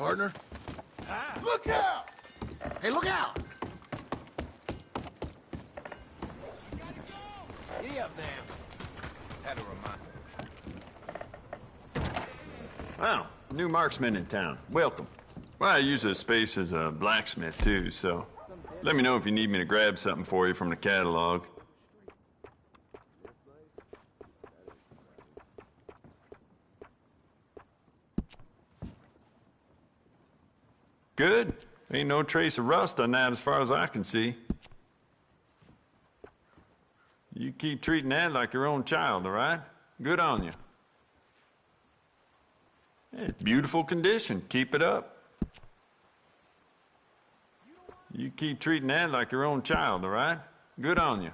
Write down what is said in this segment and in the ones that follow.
partner. Look out! Hey, look out! Giddy up now. Had to remind. Oh, new marksman in town. Welcome. Well, I use this space as a blacksmith, too, so let me know if you need me to grab something for you from the catalog. Good. Ain't no trace of rust on that as far as I can see. You keep treating that like your own child, all right? Good on you. Yeah, beautiful condition. Keep it up. You keep treating that like your own child, all right? Good on you.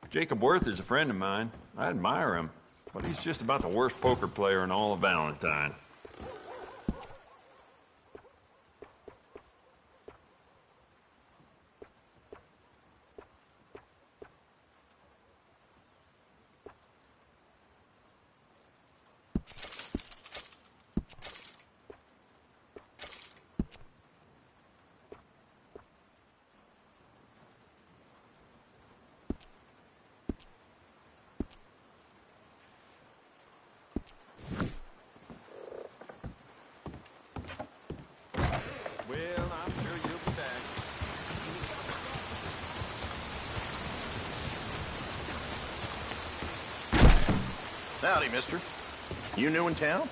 Jacob Worth is a friend of mine. I admire him, but he's just about the worst poker player in all of Valentine. Well, I'm sure you'll be back. Howdy, mister. You new in town?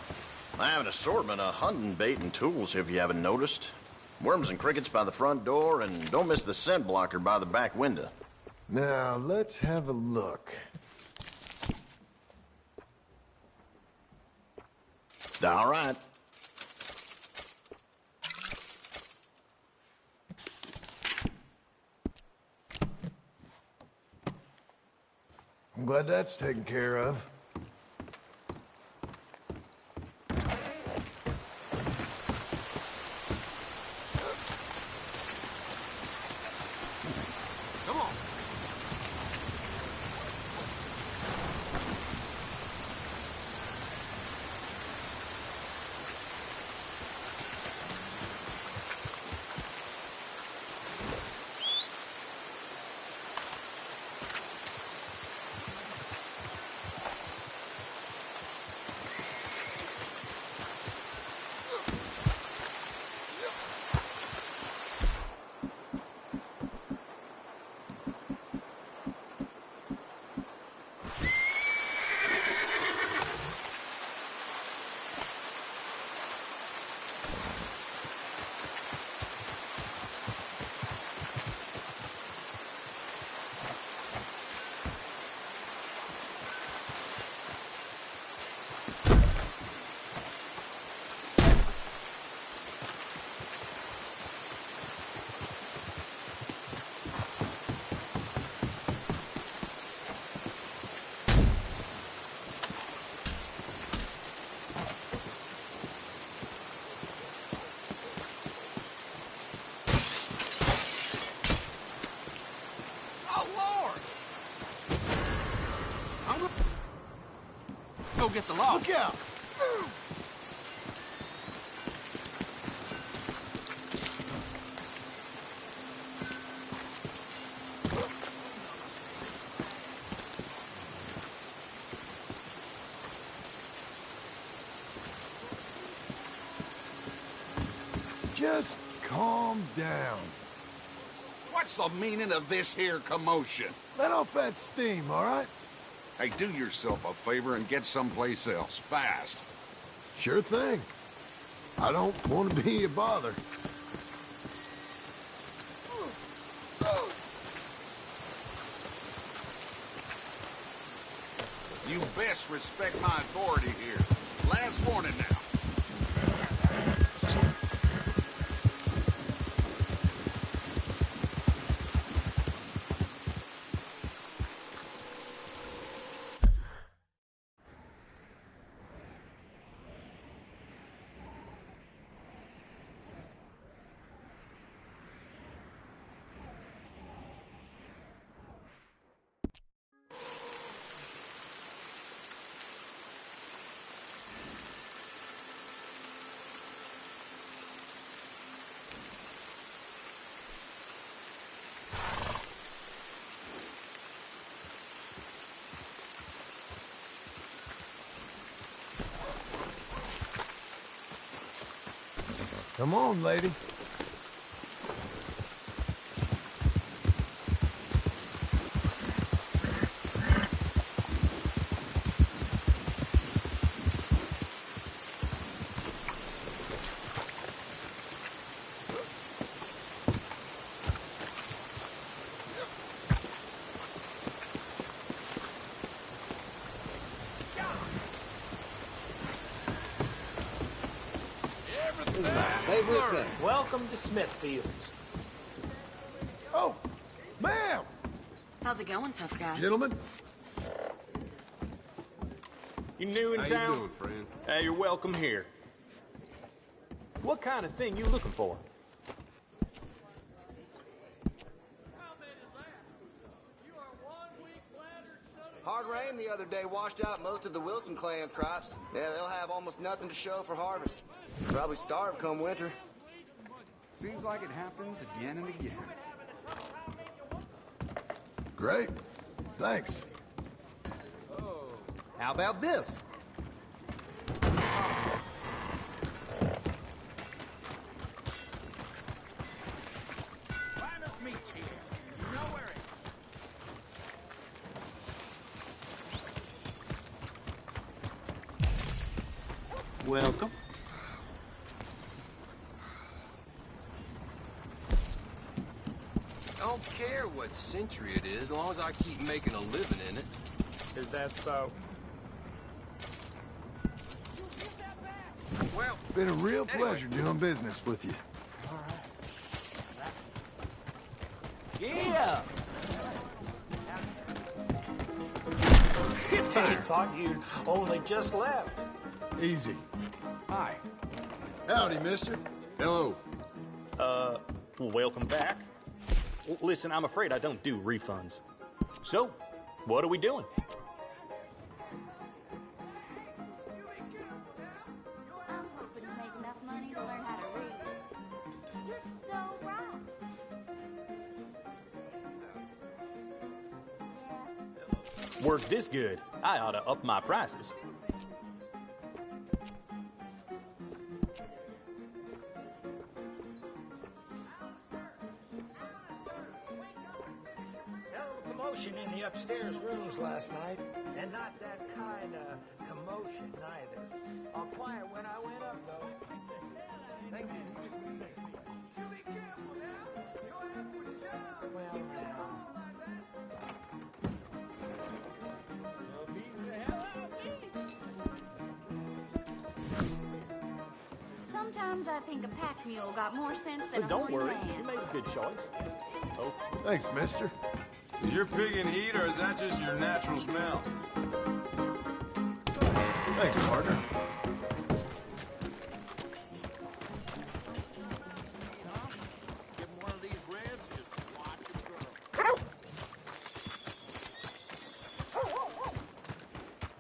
I have an assortment of hunting bait and tools if you haven't noticed. Worms and crickets by the front door, and don't miss the scent blocker by the back window. Now, let's have a look. All right. I'm glad that's taken care of. Come on. Go get the log. Look out! Just calm down. What's the meaning of this here commotion? Let off that steam, all right? Hey, do yourself a favor and get someplace else, fast. Sure thing. I don't want to be a bother. You best respect my authority here. Last warning now. Come on, lady. Welcome to Smithfields. Oh, ma'am! How's it going, tough guy? Gentlemen, You new in How town? you doing, friend? Hey, you're welcome here. What kind of thing you looking for? Hard rain the other day washed out most of the Wilson clan's crops. Yeah, they'll have almost nothing to show for harvest. Probably starve come winter. Seems like it happens again and again. great. Thanks. How about this? Welcome. I don't care what century it is, as long as I keep making a living in it. Is that so? Well, Been a real pleasure doing business with you. Yeah! I thought you'd only just left. Easy. Hi. Howdy, mister. Hello. Welcome back. Listen, I'm afraid I don't do refunds. So, what are we doing? I'm hoping to make enough money to learn how to read. You're so right. Work this good, I ought to up my prices. Commotion in the upstairs rooms last night, and not that kind of commotion neither. All quiet when I went up, though. Thank you. Well, now. Sometimes I think a pack mule got more sense than a Don't horny worry, man. you made a good choice. Oh, Thanks, mister. Is your pig in heat, or is that just your natural smell? Thanks, partner. give him one of these ribs, just watch him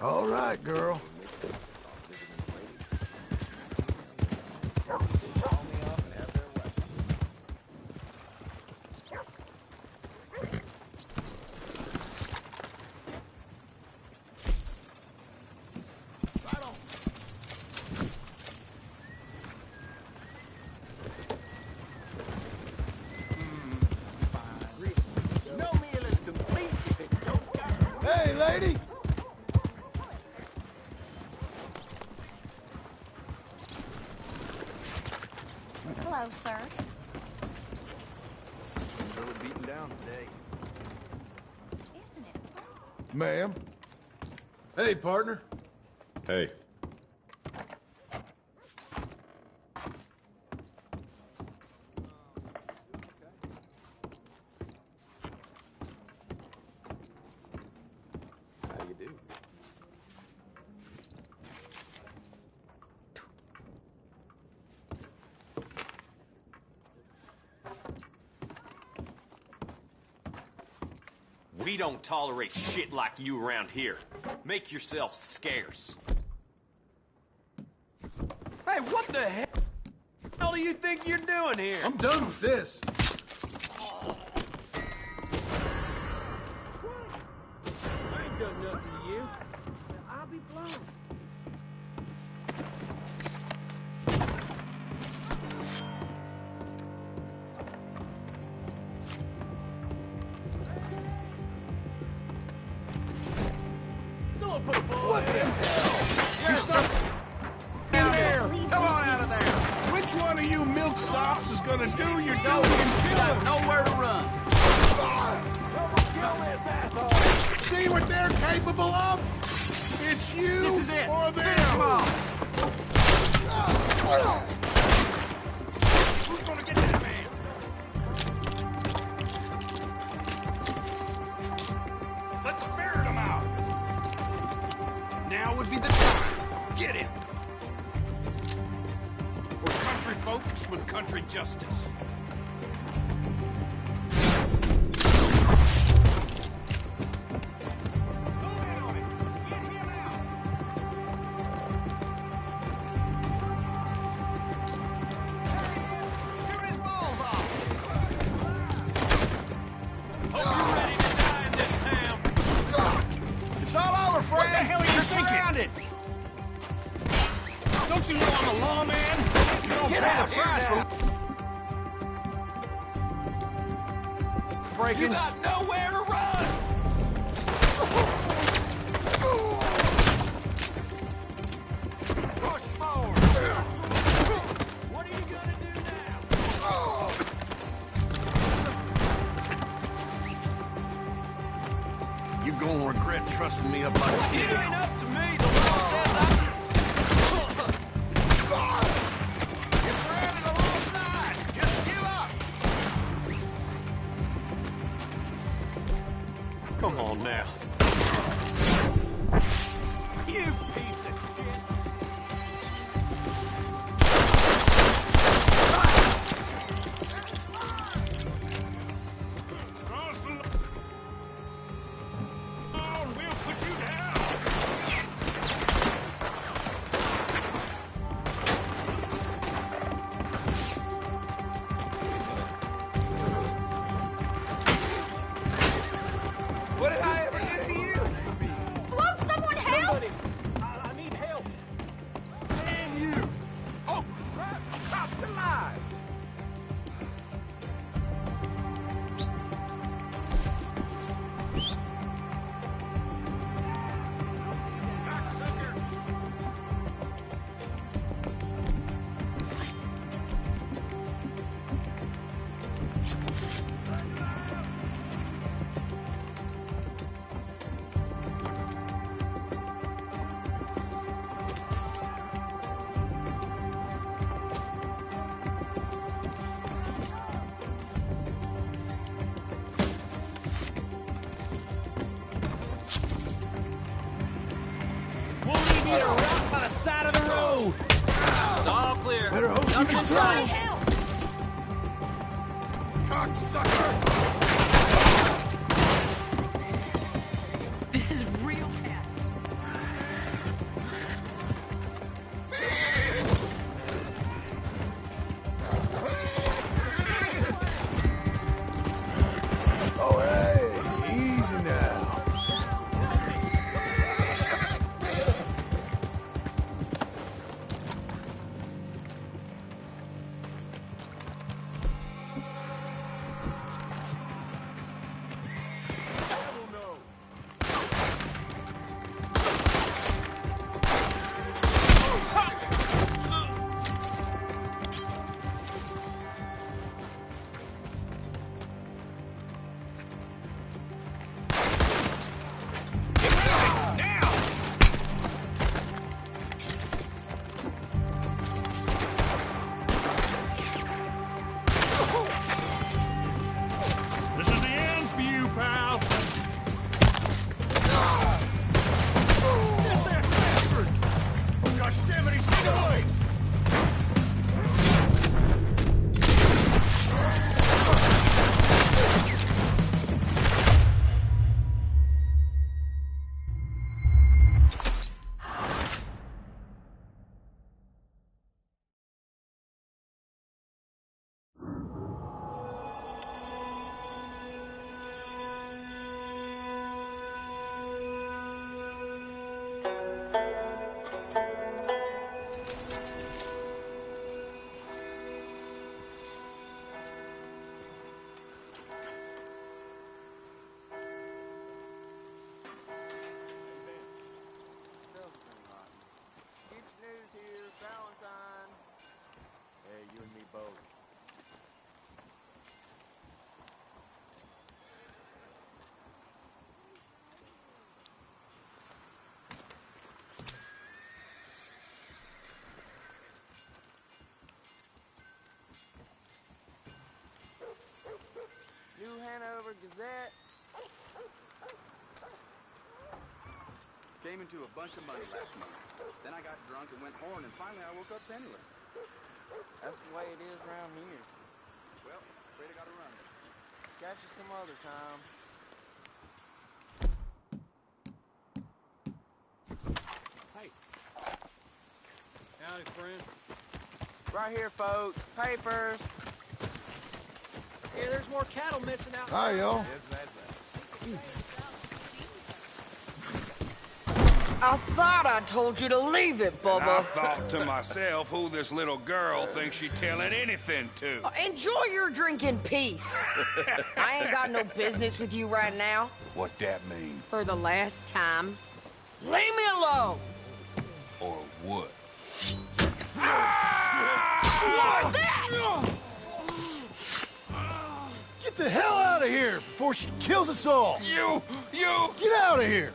grow. All right, girl. No meal is complete if it don't got Hey, lady! Hello, sir. Really beaten down today. Isn't it? Ma'am. Hey, partner. Hey. How you do? We don't tolerate shit like you around here. Make yourself scarce. Hey, what the hell do you think you're doing here? I'm done with this. I ain't done nothing to you. I'll be blown. old sops is gonna do your duty and kill him. Nowhere to run. See what they're capable of? It's you This is it. or them. Finish him off. Who's gonna get that man? Let's ferret him out. Now would be the time. Get him. We're country folks with country justice. Don't you know I'm a lawman? You don't pay the price for breaking. You got nowhere to run. Push forward. What are you gonna do now? You gonna regret trusting me up like It ain't up to me. The law says I... You're stranded alongside. Just give up. Come on now. You piece of shit. Cross the line. We'll put you down. What did I ever do to you? Won't someone help? I need help. And you. Oh, crap. Cops alive. We'll leave you to rot by the side of the road. It's all clear. Better hope you Nothing can inside. Help! Cocksucker. This is real bad. Oh, hey, easy now. Hanover Gazette. Came into a bunch of money last month. Then I got drunk and went horn, and finally I woke up penniless. That's the way it is around here. Well, afraid I gotta run. Catch you some other time. Hey. Howdy, friend. Right here, folks. Papers. Yeah, there's more cattle missing out. Hi, y'all. I thought I told you to leave it, And I Bubba. thought to myself who this little girl thinks she telling anything to. Enjoy your drink in peace. I ain't got no business with you right now. What that mean? For the last time, leave me alone. Or what? What's that? Get the hell out of here before she kills us all! You! Get out of here!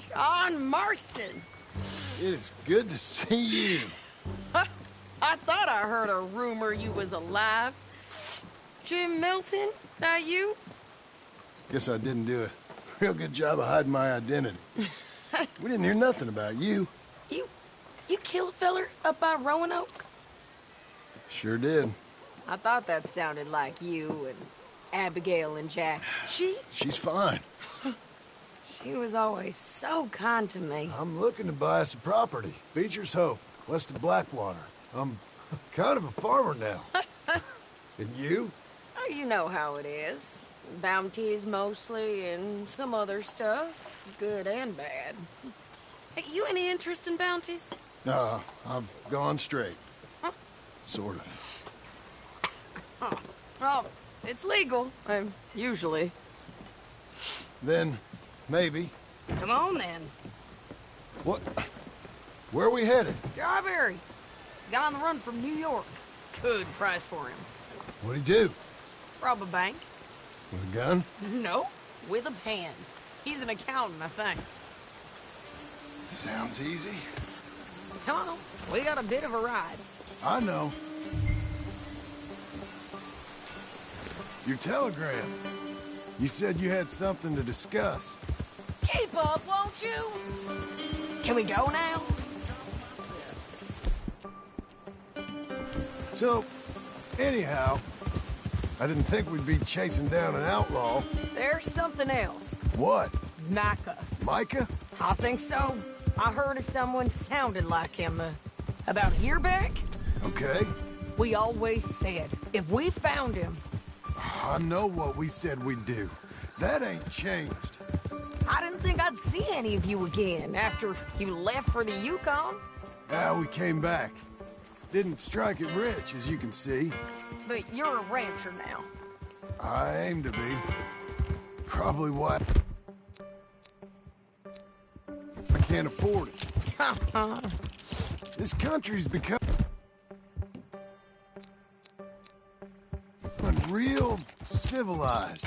John Marston. It is good to see you. I thought I heard a rumor you was alive. Jim Milton, that you? Guess I didn't do a real good job of hiding my identity. We didn't hear nothing about you. You killed a feller up by Roanoke? Sure did. I thought that sounded like you and Abigail and Jack. She's fine. She was always so kind to me. I'm looking to buy us a property. Beecher's Hope, west of Blackwater. I'm kind of a farmer now. And you? Oh, you know how it is. Bounties mostly, and some other stuff, good and bad. Hey, you any interest in bounties? No, I've gone straight. Sort of. Huh. Well, it's legal, usually. Then, maybe. Come on, then. What? Where are we headed? Strawberry. Got on the run from New York. Good price for him. What'd he do? Rob a bank. With a gun? No, with a pen. He's an accountant, I think. Sounds easy. Come on, we got a bit of a ride. I know. Your telegram. You said you had something to discuss. Keep up, won't you? Can we go now? So, anyhow, I didn't think we'd be chasing down an outlaw. There's something else. What? Micah. Micah? I think so. I heard of someone sounded like him about a year back. Okay. We always said, if we found him... I know what we said we'd do. That ain't changed. I didn't think I'd see any of you again after you left for the Yukon. Ah, we came back. Didn't strike it rich, as you can see. But you're a rancher now. I aim to be. Probably why I can't afford it. This country's become real civilized.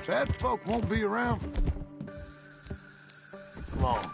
Bad folk won't be around for long.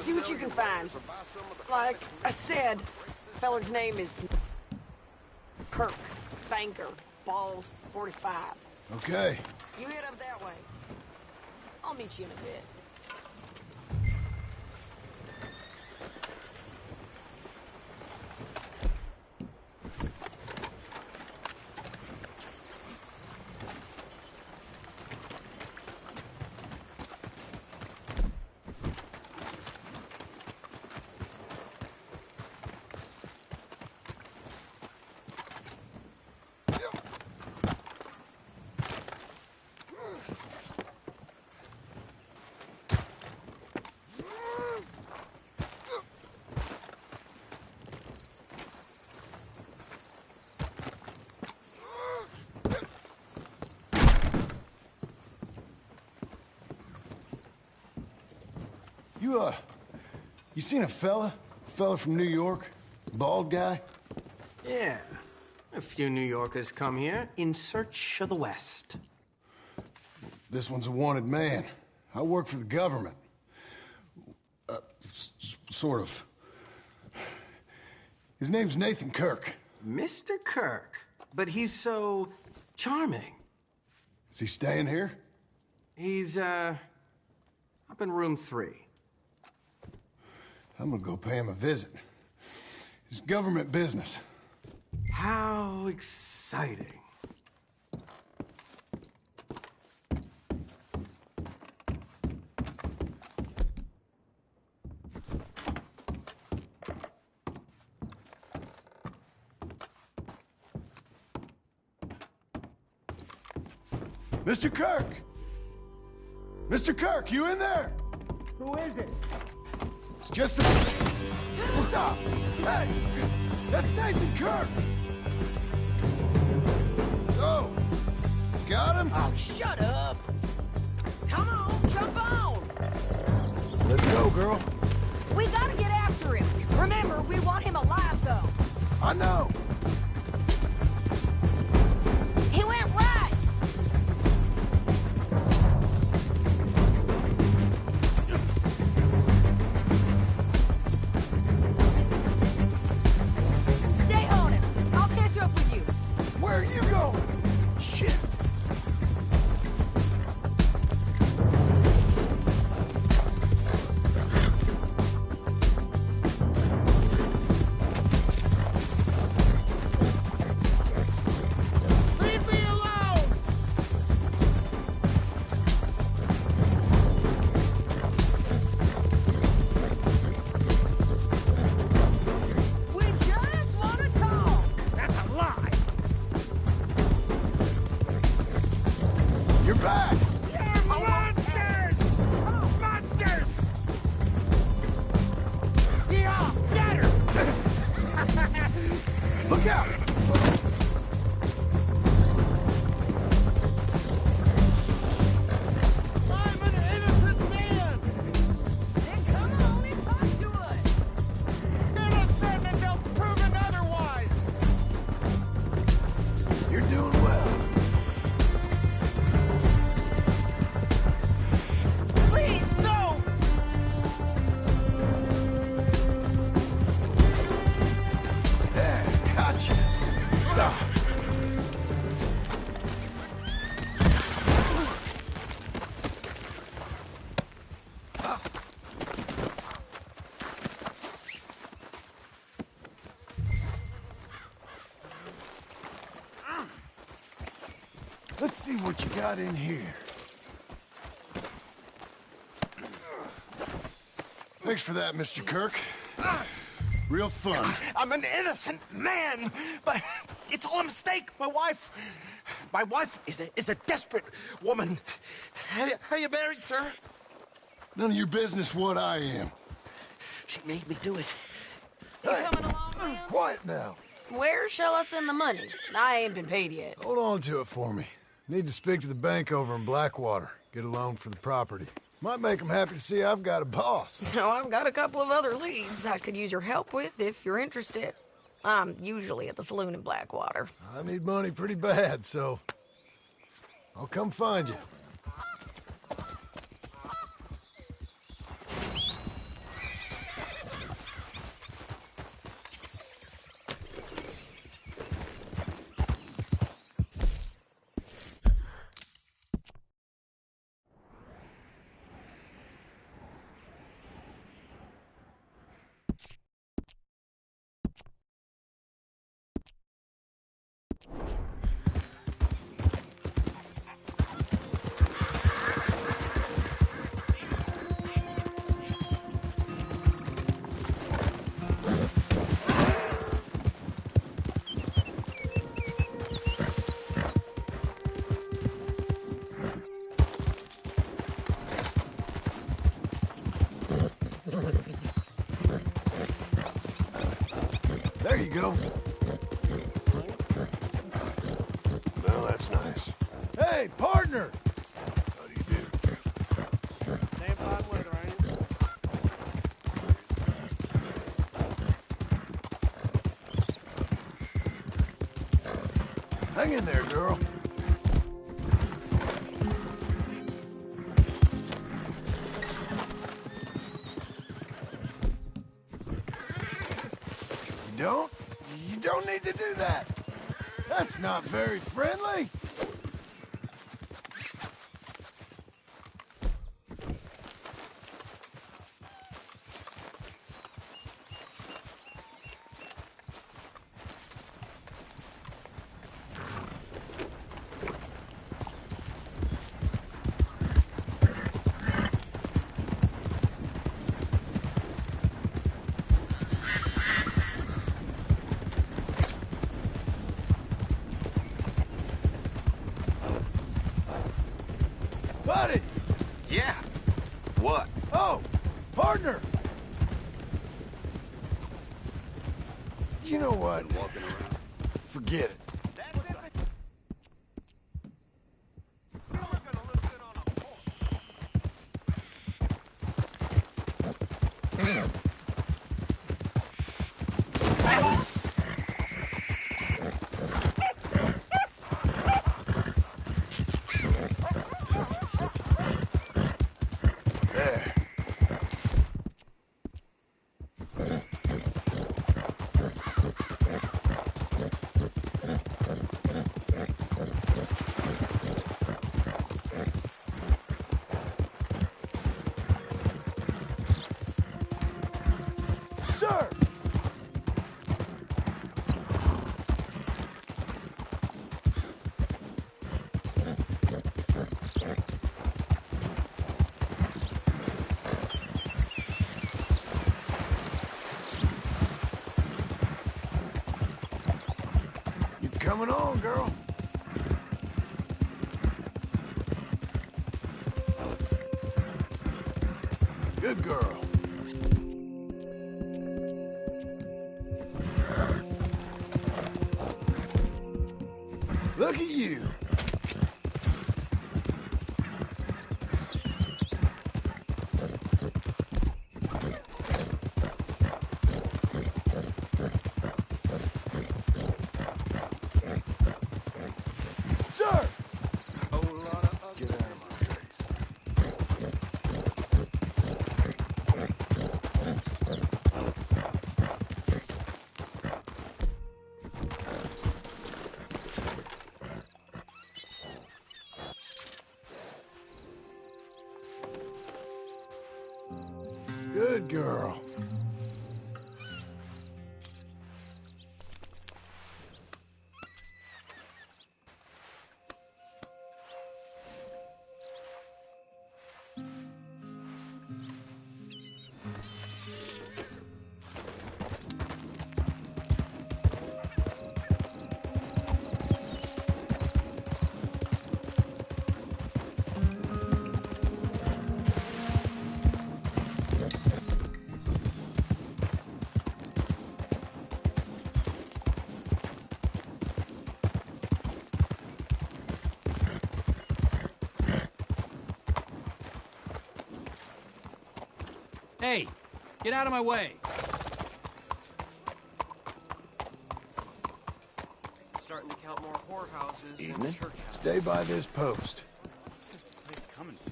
See what you can find. Like I said, feller's name is Kirk. Banker. Bald. 45. Okay. You head up that way. I'll meet you in a bit. You seen a fella? Fella from New York? Bald guy? Yeah. A few New Yorkers come here in search of the West. This one's a wanted man. I work for the government. Sort of. His name's Nathan Kirk. Mr. Kirk? But he's so charming. Is he staying here? He's, up in room 3. I'm gonna go pay him a visit. It's government business. How exciting. Mr. Kirk! Mr. Kirk, you in there? Who is it? It's just a... Stop! Hey! That's Nathan Kirk! Oh! Got him? Oh, shut up! Come on, jump on! Let's go, girl. We gotta get after him. Remember, we want him alive, though. I know. He went right. Stay on him. I'll catch up with you. Where are you going? Shit. Leave me alone! We just want to talk. That's a lie! You're back. You're monsters! Monsters! Yeah, scatter! Look out. I'm an innocent man! Then come on and talk to us. Innocent until proven otherwise! You're doing well. Please, no! There, gotcha. Stop. Let's see what you got in here. Thanks for that, Mr. Kirk. Real fun. I'm an innocent man, but it's all a mistake. My wife is a desperate woman. Are you married, sir? None of your business what I am. She made me do it. You coming along, Leo? Quiet now. Where shall I send the money? I ain't been paid yet. Hold on to it for me. Need to speak to the bank over in Blackwater. Get a loan for the property. Might make them happy to see I've got a boss. So I've got a couple of other leads I could use your help with if you're interested. I'm usually at the saloon in Blackwater. I need money pretty bad, so I'll come find you. There you go. Well, that's nice. Hey, partner! How do you do? Damn fine weather, ain't it? Hang in there, girl. You don't need to do that. That's not very friendly. Buddy! Yeah. What? Oh, partner! You know what? Forget it. Sir! You coming on, girl? Good girl. Look at you. Sir! Get out of my face. Good girl. Hey, get out of my way. Starting to count more whorehouses than Evening. church houses. Stay by this post. What's this place coming to?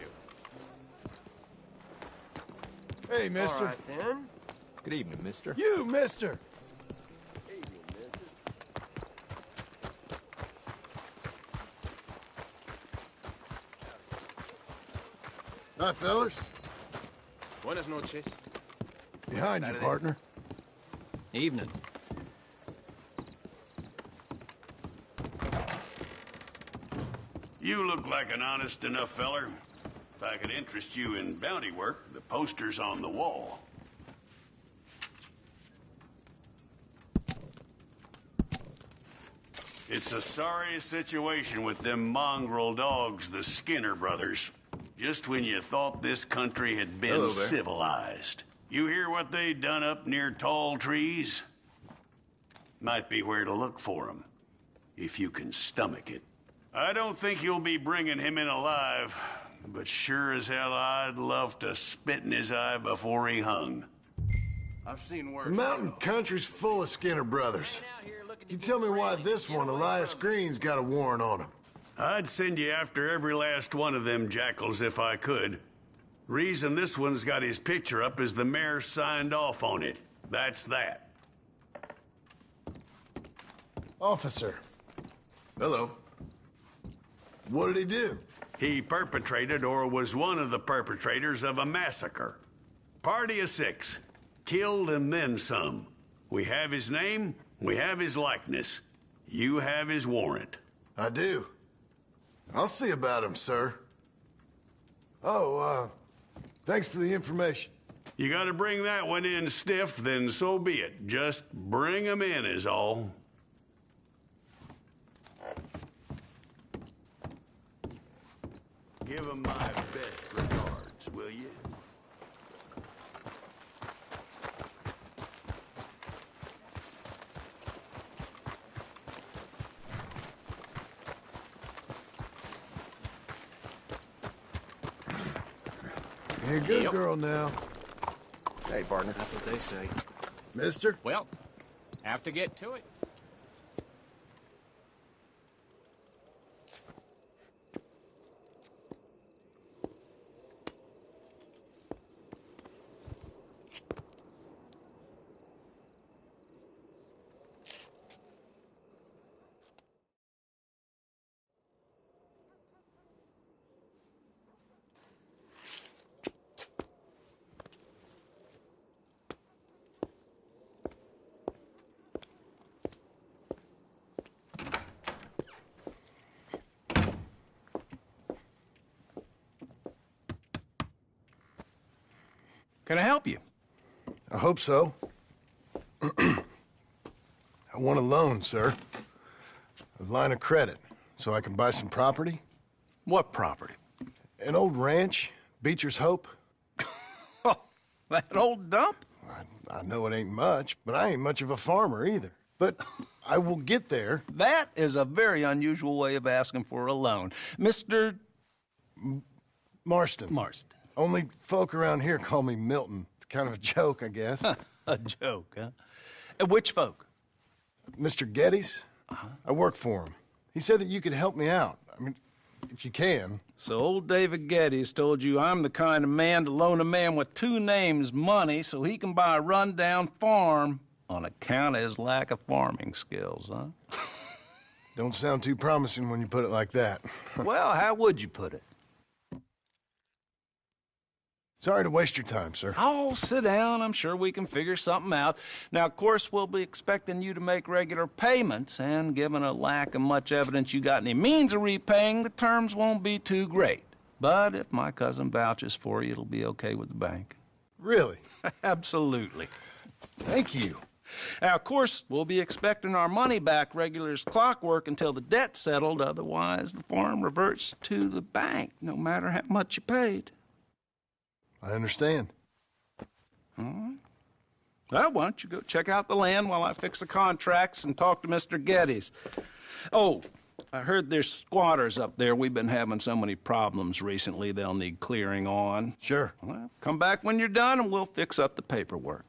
Hey, mister. All right, then. Good evening, mister. You, mister. Hi, fellas. Buenas noches. Behind you, partner. Evening. You look like an honest enough feller. If I could interest you in bounty work, the poster's on the wall. It's a sorry situation with them mongrel dogs, the Skinner brothers. Just when you thought this country had been Hello there. civilized. You hear what they done up near tall trees? Might be where to look for 'em, if you can stomach it. I don't think you'll be bringing him in alive, but sure as hell I'd love to spit in his eye before he hung. I've seen worse. The mountain country's full of Skinner brothers. You tell me why this one, Elias Green's got a warrant on him. I'd send you after every last one of them jackals if I could. Reason this one's got his picture up is the mayor signed off on it. That's that. Officer. Hello. What did he do? He perpetrated or was one of the perpetrators of a massacre. Party of 6. Killed and then some. We have his name, we have his likeness. You have his warrant. I do. I'll see about him, sir. Oh, thanks for the information. You gotta bring that one in stiff, then so be it. Just bring him in is all. Give him my best regards, will you? You're a good girl now. Hey, partner. That's what they say. Mister? Well, have to get to it. Can I help you? I hope so. I want a loan, sir. A line of credit, so I can buy some property. What property? An old ranch, Beecher's Hope. Oh, that old dump? I know it ain't much, but I ain't much of a farmer either. But I will get there. That is a very unusual way of asking for a loan. Mr. Marston. Marston. Only folk around here call me Milton. It's kind of a joke, I guess. A joke, huh? Which folk? Mr. Geddes. I work for him. He said that you could help me out. I mean, if you can. So old David Geddes told you I'm the kind of man to loan a man with 2 names money so he can buy a rundown farm on account of his lack of farming skills, huh? Don't sound too promising when you put it like that. Well, how would you put it? Sorry to waste your time, sir. Oh, sit down. I'm sure we can figure something out. Now, of course, we'll be expecting you to make regular payments, and given a lack of much evidence you got any means of repaying, the terms won't be too great. But if my cousin vouches for you, it'll be okay with the bank. Really? Absolutely. Thank you. Now, of course, we'll be expecting our money back regular as clockwork until the debt's settled. Otherwise, the farm reverts to the bank, no matter how much you paid. I understand. All right. Well, why don't you go check out the land while I fix the contracts and talk to Mr. Geddes. Oh, I heard there's squatters up there. We've been having so many problems recently, they'll need clearing on. Sure. Well, come back when you're done and we'll fix up the paperwork.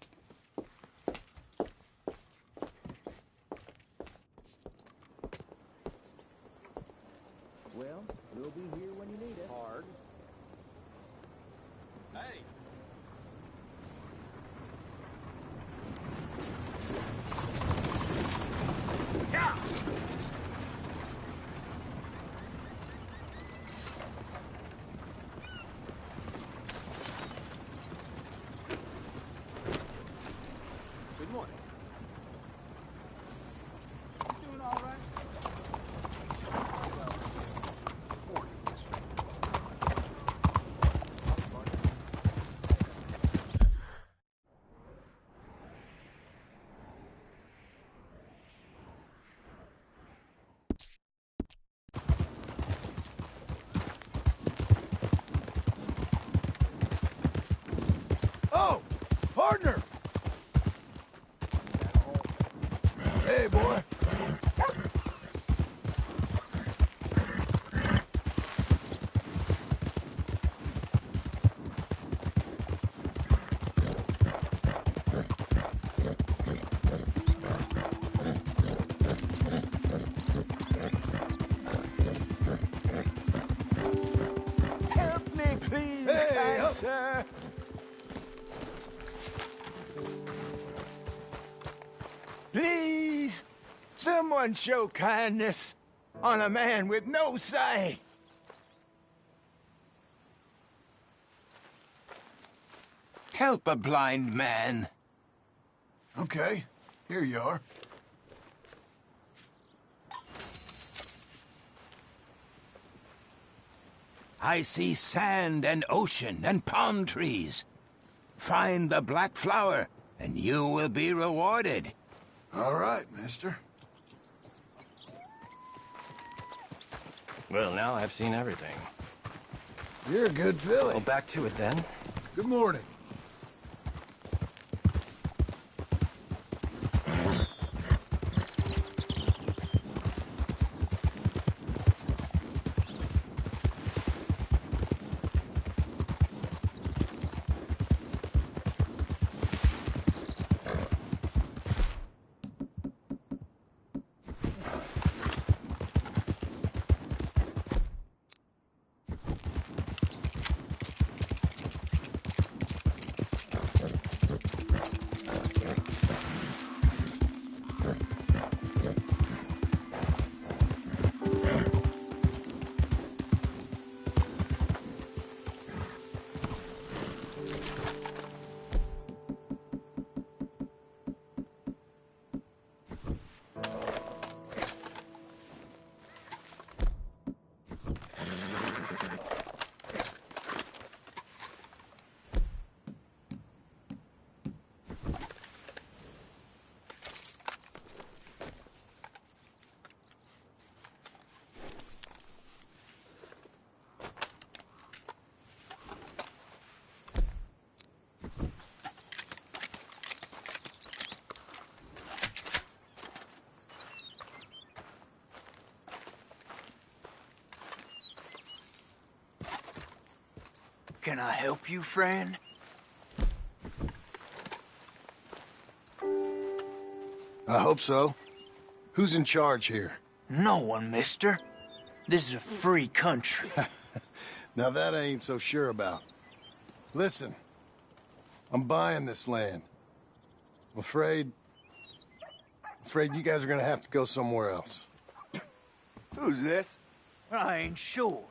Well, we'll be here when you need it. Hard. Hey. Yeah. Good morning. Doing all right? Oh, partner! Hey, boy. sir. Please, someone show kindness on a man with no sight. Help a blind man. Okay, here you are. I see sand and ocean and palm trees. Find the black flower, and you will be rewarded. All right, mister. Well, now I've seen everything. You're a good filly. Well, back to it then. Good morning. Can I help you, friend? I hope so. Who's in charge here? No one, mister. This is a free country. Now that I ain't so sure about. Listen, I'm buying this land. I'm afraid you guys are gonna have to go somewhere else. Who's this? I ain't sure.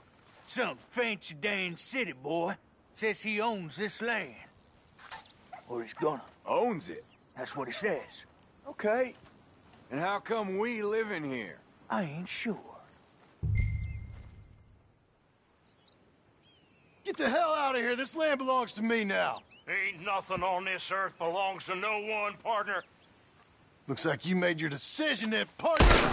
Some fancy Dan city boy says he owns this land. Or he's gonna. Owns it? That's what he says. Okay. And how come we live in here? I ain't sure. Get the hell out of here. This land belongs to me now. Ain't nothing on this earth belongs to no one, partner. Looks like you made your decision then, partner.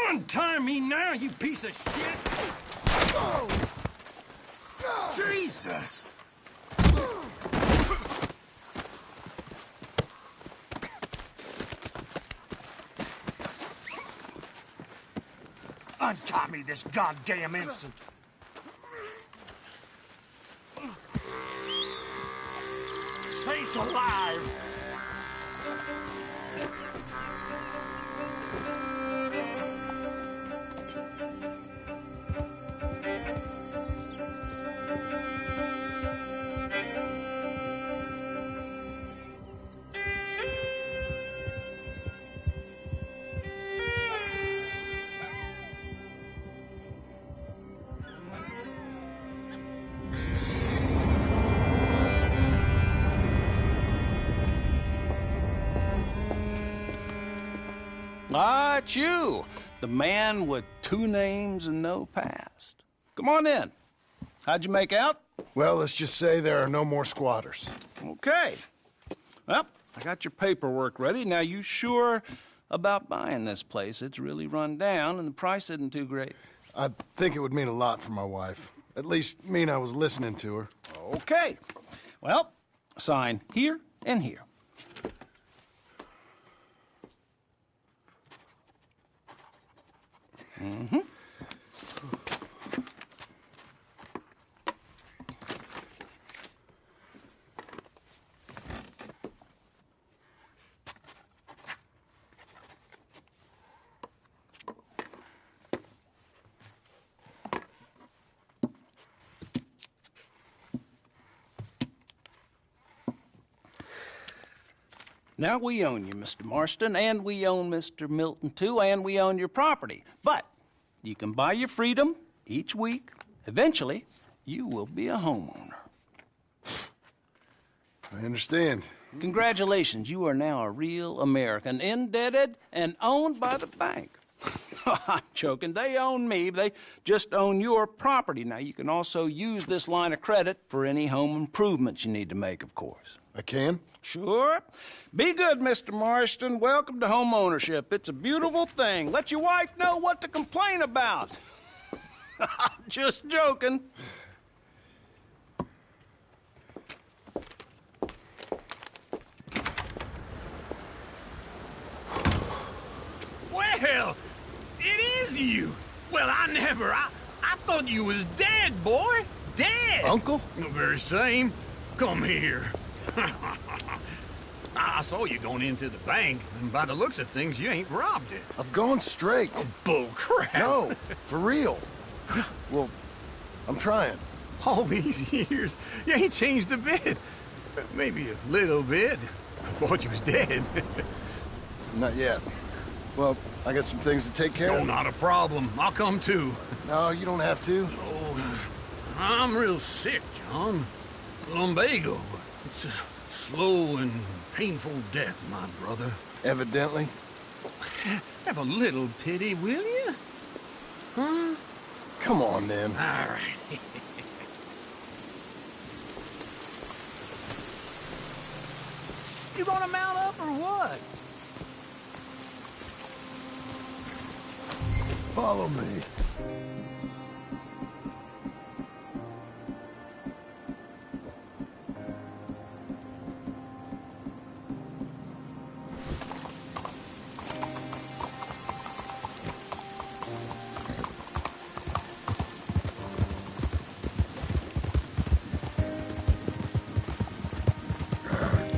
Untie me now, you piece of shit! Jesus! Untie me this goddamn instant! Face alive! Ah, it's you, the man with 2 names and no past. Come on in. How'd you make out? Well, let's just say there are no more squatters. Okay. Well, I got your paperwork ready. Now, you sure about buying this place? It's really run down, and the price isn't too great. I think it would mean a lot for my wife. At least mean I was listening to her. Okay. Well, sign here and here. Mm-hmm. Now, we own you, Mr. Marston, and we own Mr. Milton, too, and we own your property. But you can buy your freedom each week. Eventually, you will be a homeowner. I understand. Congratulations, you are now a real American, indebted and owned by the bank. I'm joking. They own me. They just own your property. Now, you can also use this line of credit for any home improvements you need to make, of course. I can? Sure. Be good, Mr. Marston. Welcome to home ownership. It's a beautiful thing. Let your wife know what to complain about. Just joking. Well, it is you. Well, I thought you was dead, boy. Dead. Uncle? The very same. Come here. I saw you going into the bank, and by the looks of things, you ain't robbed it. I've gone straight. Bull crap. No, for real. Well, I'm trying. All these years, you ain't changed a bit. Maybe a little bit. I thought you was dead. Not yet. Well, I got some things to take care of. No, not a problem. I'll come too. No, you don't have to. Oh, I'm real sick, John. Lumbago. It's a slow and painful death, my brother. Evidently. Have a little pity, will you? Huh? Come on, then. All right. You gonna mount up or what? Follow me.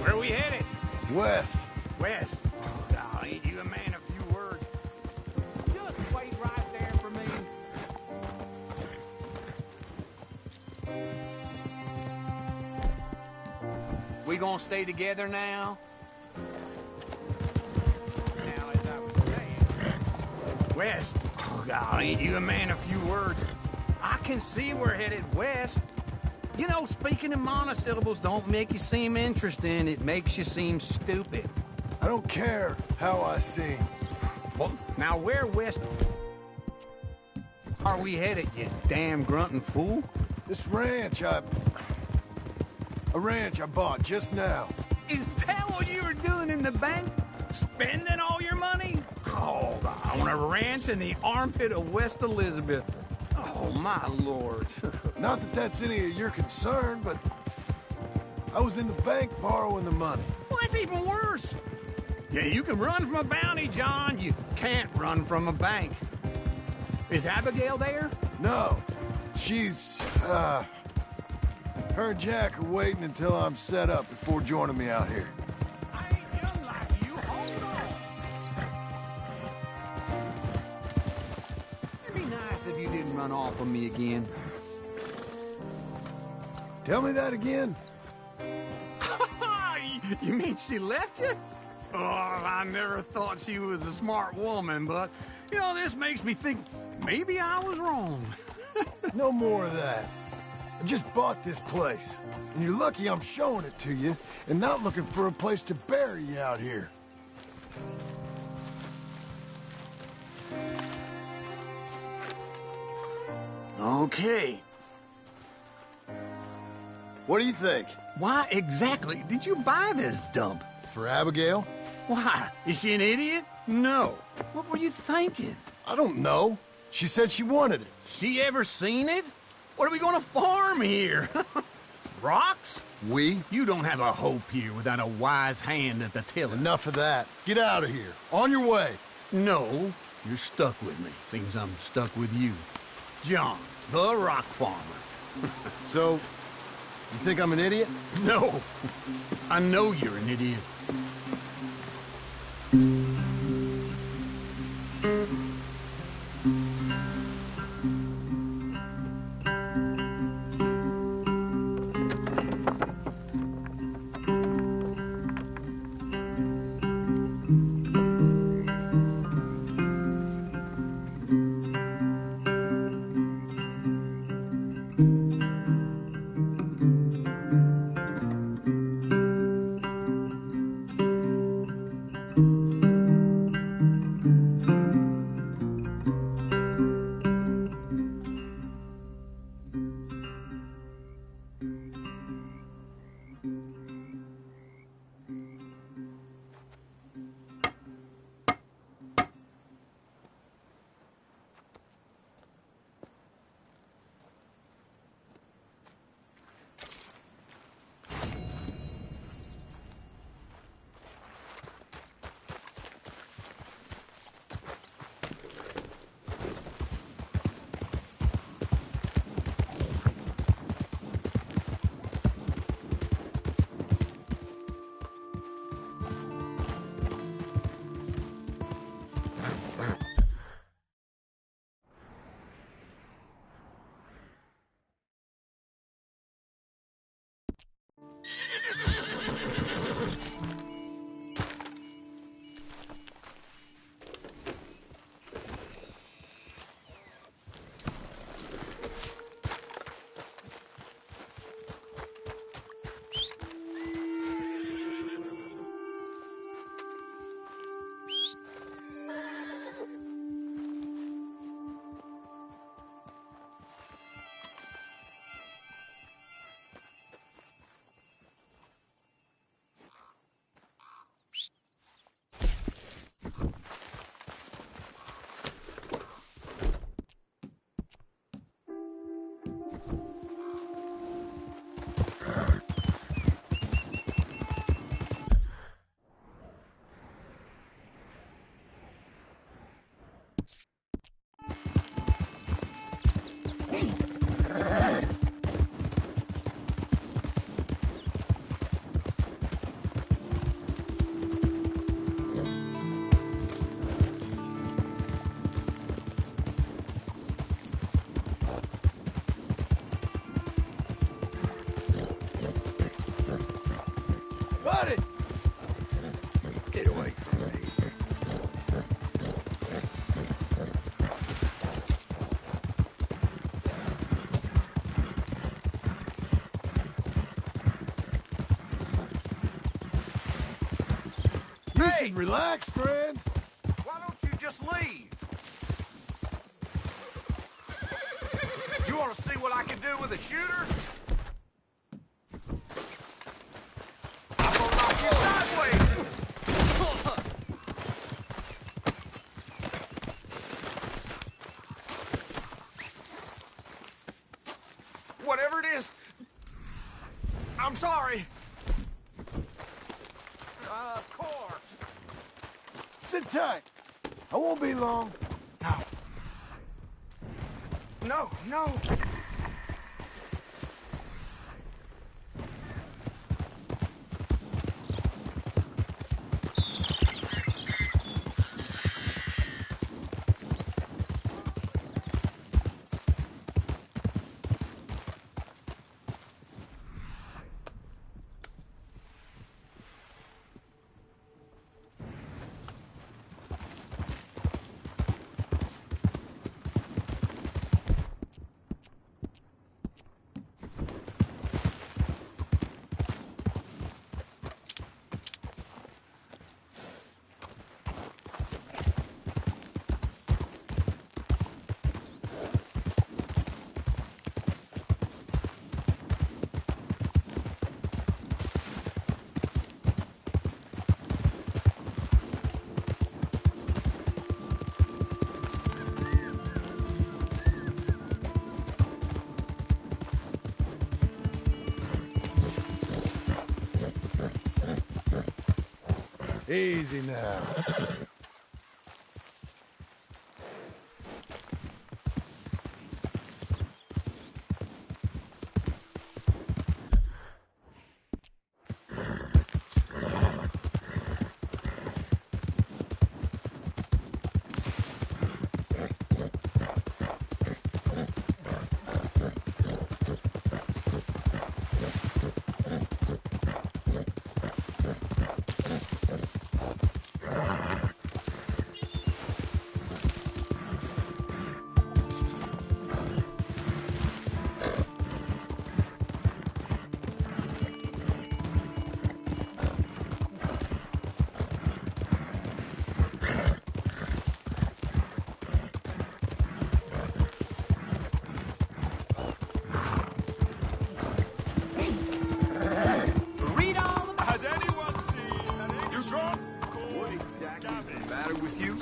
Where we headed? West. West. Oh, ain't you a man of few words? Just wait right there for me. We gonna stay together now? Now, as I was saying... West. Oh, God, ain't you a man of few words? I can see we're headed west. You know, speaking in monosyllables don't make you seem interesting. It makes you seem stupid. I don't care how I sing. Well, now where west are we headed, you damn grunting fool? This ranch a ranch I bought just now. Is that what you were doing in the bank? Spending all your money? Oh, on a ranch in the armpit of West Elizabeth. Oh, my lord. Not that that's any of your concern, but I was in the bank borrowing the money. Well, that's even worse. Yeah, you can run from a bounty, John. You can't run from a bank. Is Abigail there? No. She's, her and Jack are waiting until I'm set up before joining me out here. I ain't young like you. Hold on. It'd be nice if you didn't run off on me again. Tell me that again. You mean she left you? Oh, I never thought she was a smart woman, but, you know, this makes me think maybe I was wrong. No more of that. I just bought this place, and you're lucky I'm showing it to you and not looking for a place to bury you out here. Okay. What do you think? Why exactly did you buy this dump? For Abigail? Why? Is she an idiot? No. What were you thinking? I don't know. She said she wanted it. She ever seen it? What are we gonna farm here? Rocks? We? You don't have a hope here without a wise hand at the tiller. Enough of that. Get out of here. On your way. No. You're stuck with me. Seems I'm stuck with you. John, the rock farmer. So, you think I'm an idiot? No. I know you're an idiot. Buddy! Get away from me. You should relax, friend. Why don't you just leave? You want to see what I can do with a shooter? I'm gonna knock you sideways! Whatever it is, I'm sorry. Of course. Sit tight. I won't be long. No, no. Easy now. matter with you?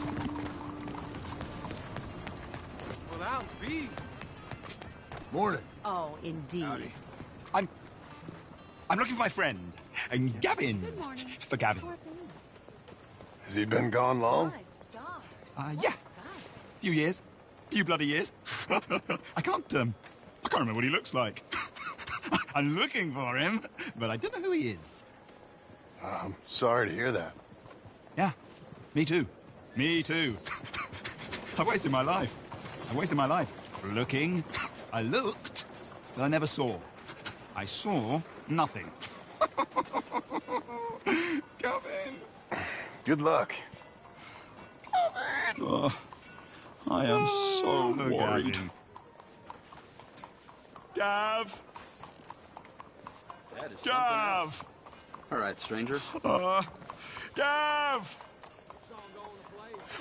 Well, I'll be. Morning. Oh, indeed. I'm looking for my friend, Gavin. Good morning. For Gavin. Has he been gone long? Yeah. Few years. Few bloody years. I can't remember what he looks like. I'm looking for him, but I don't know who he is. I'm sorry to hear that. Yeah, me too. Me too. I've wasted my life. Looking. I looked, but I never saw. I saw nothing. Gavin. Good luck. Gavin. Oh, I am so worried. Gav. That is Gav. All right, stranger. Gav.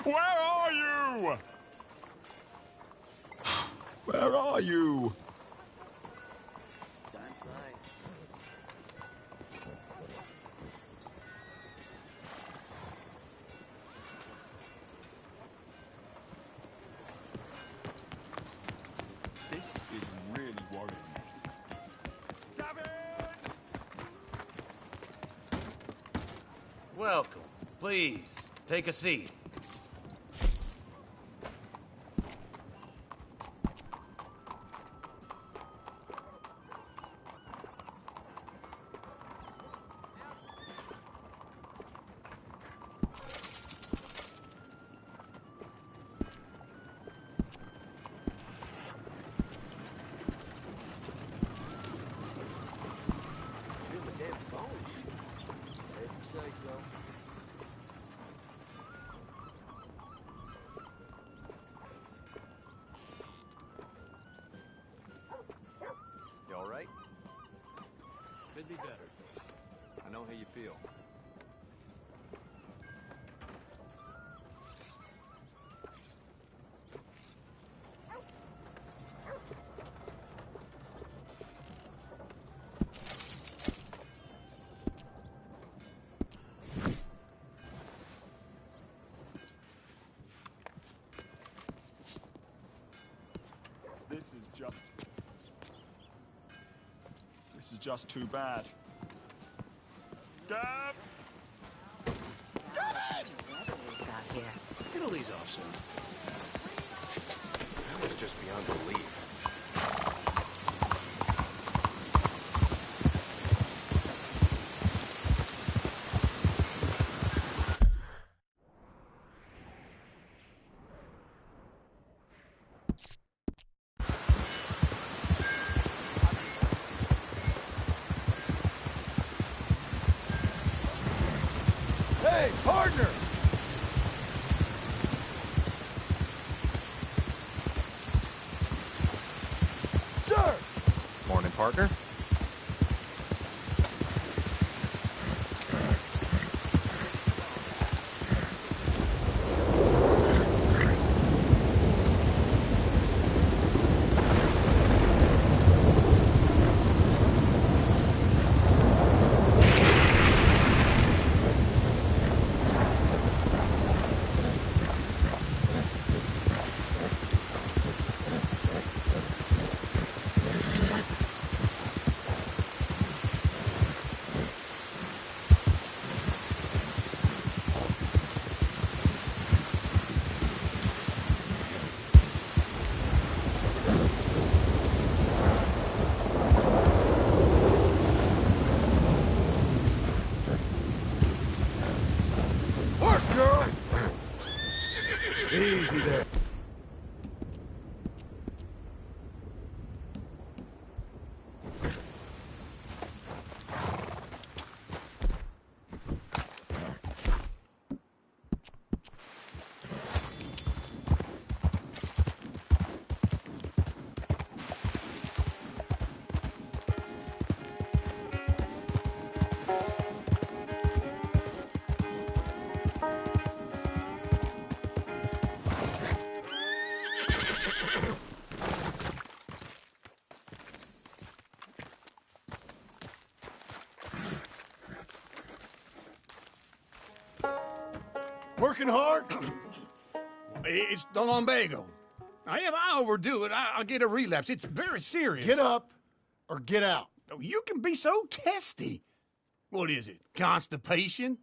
Where are you? Where are you? This is really worrying me. Gavin! Welcome. Please, take a seat. You all right? Could be better. I know how you feel. This is just too bad. Gav! It'll ease off soon. That was just beyond belief. Hey, partner! Sir! Morning, partner. Easy there. Working hard? It's the lumbago. Now, if I overdo it, I'll get a relapse. It's very serious. Get up or get out. Oh, you can be so testy. What is it, constipation?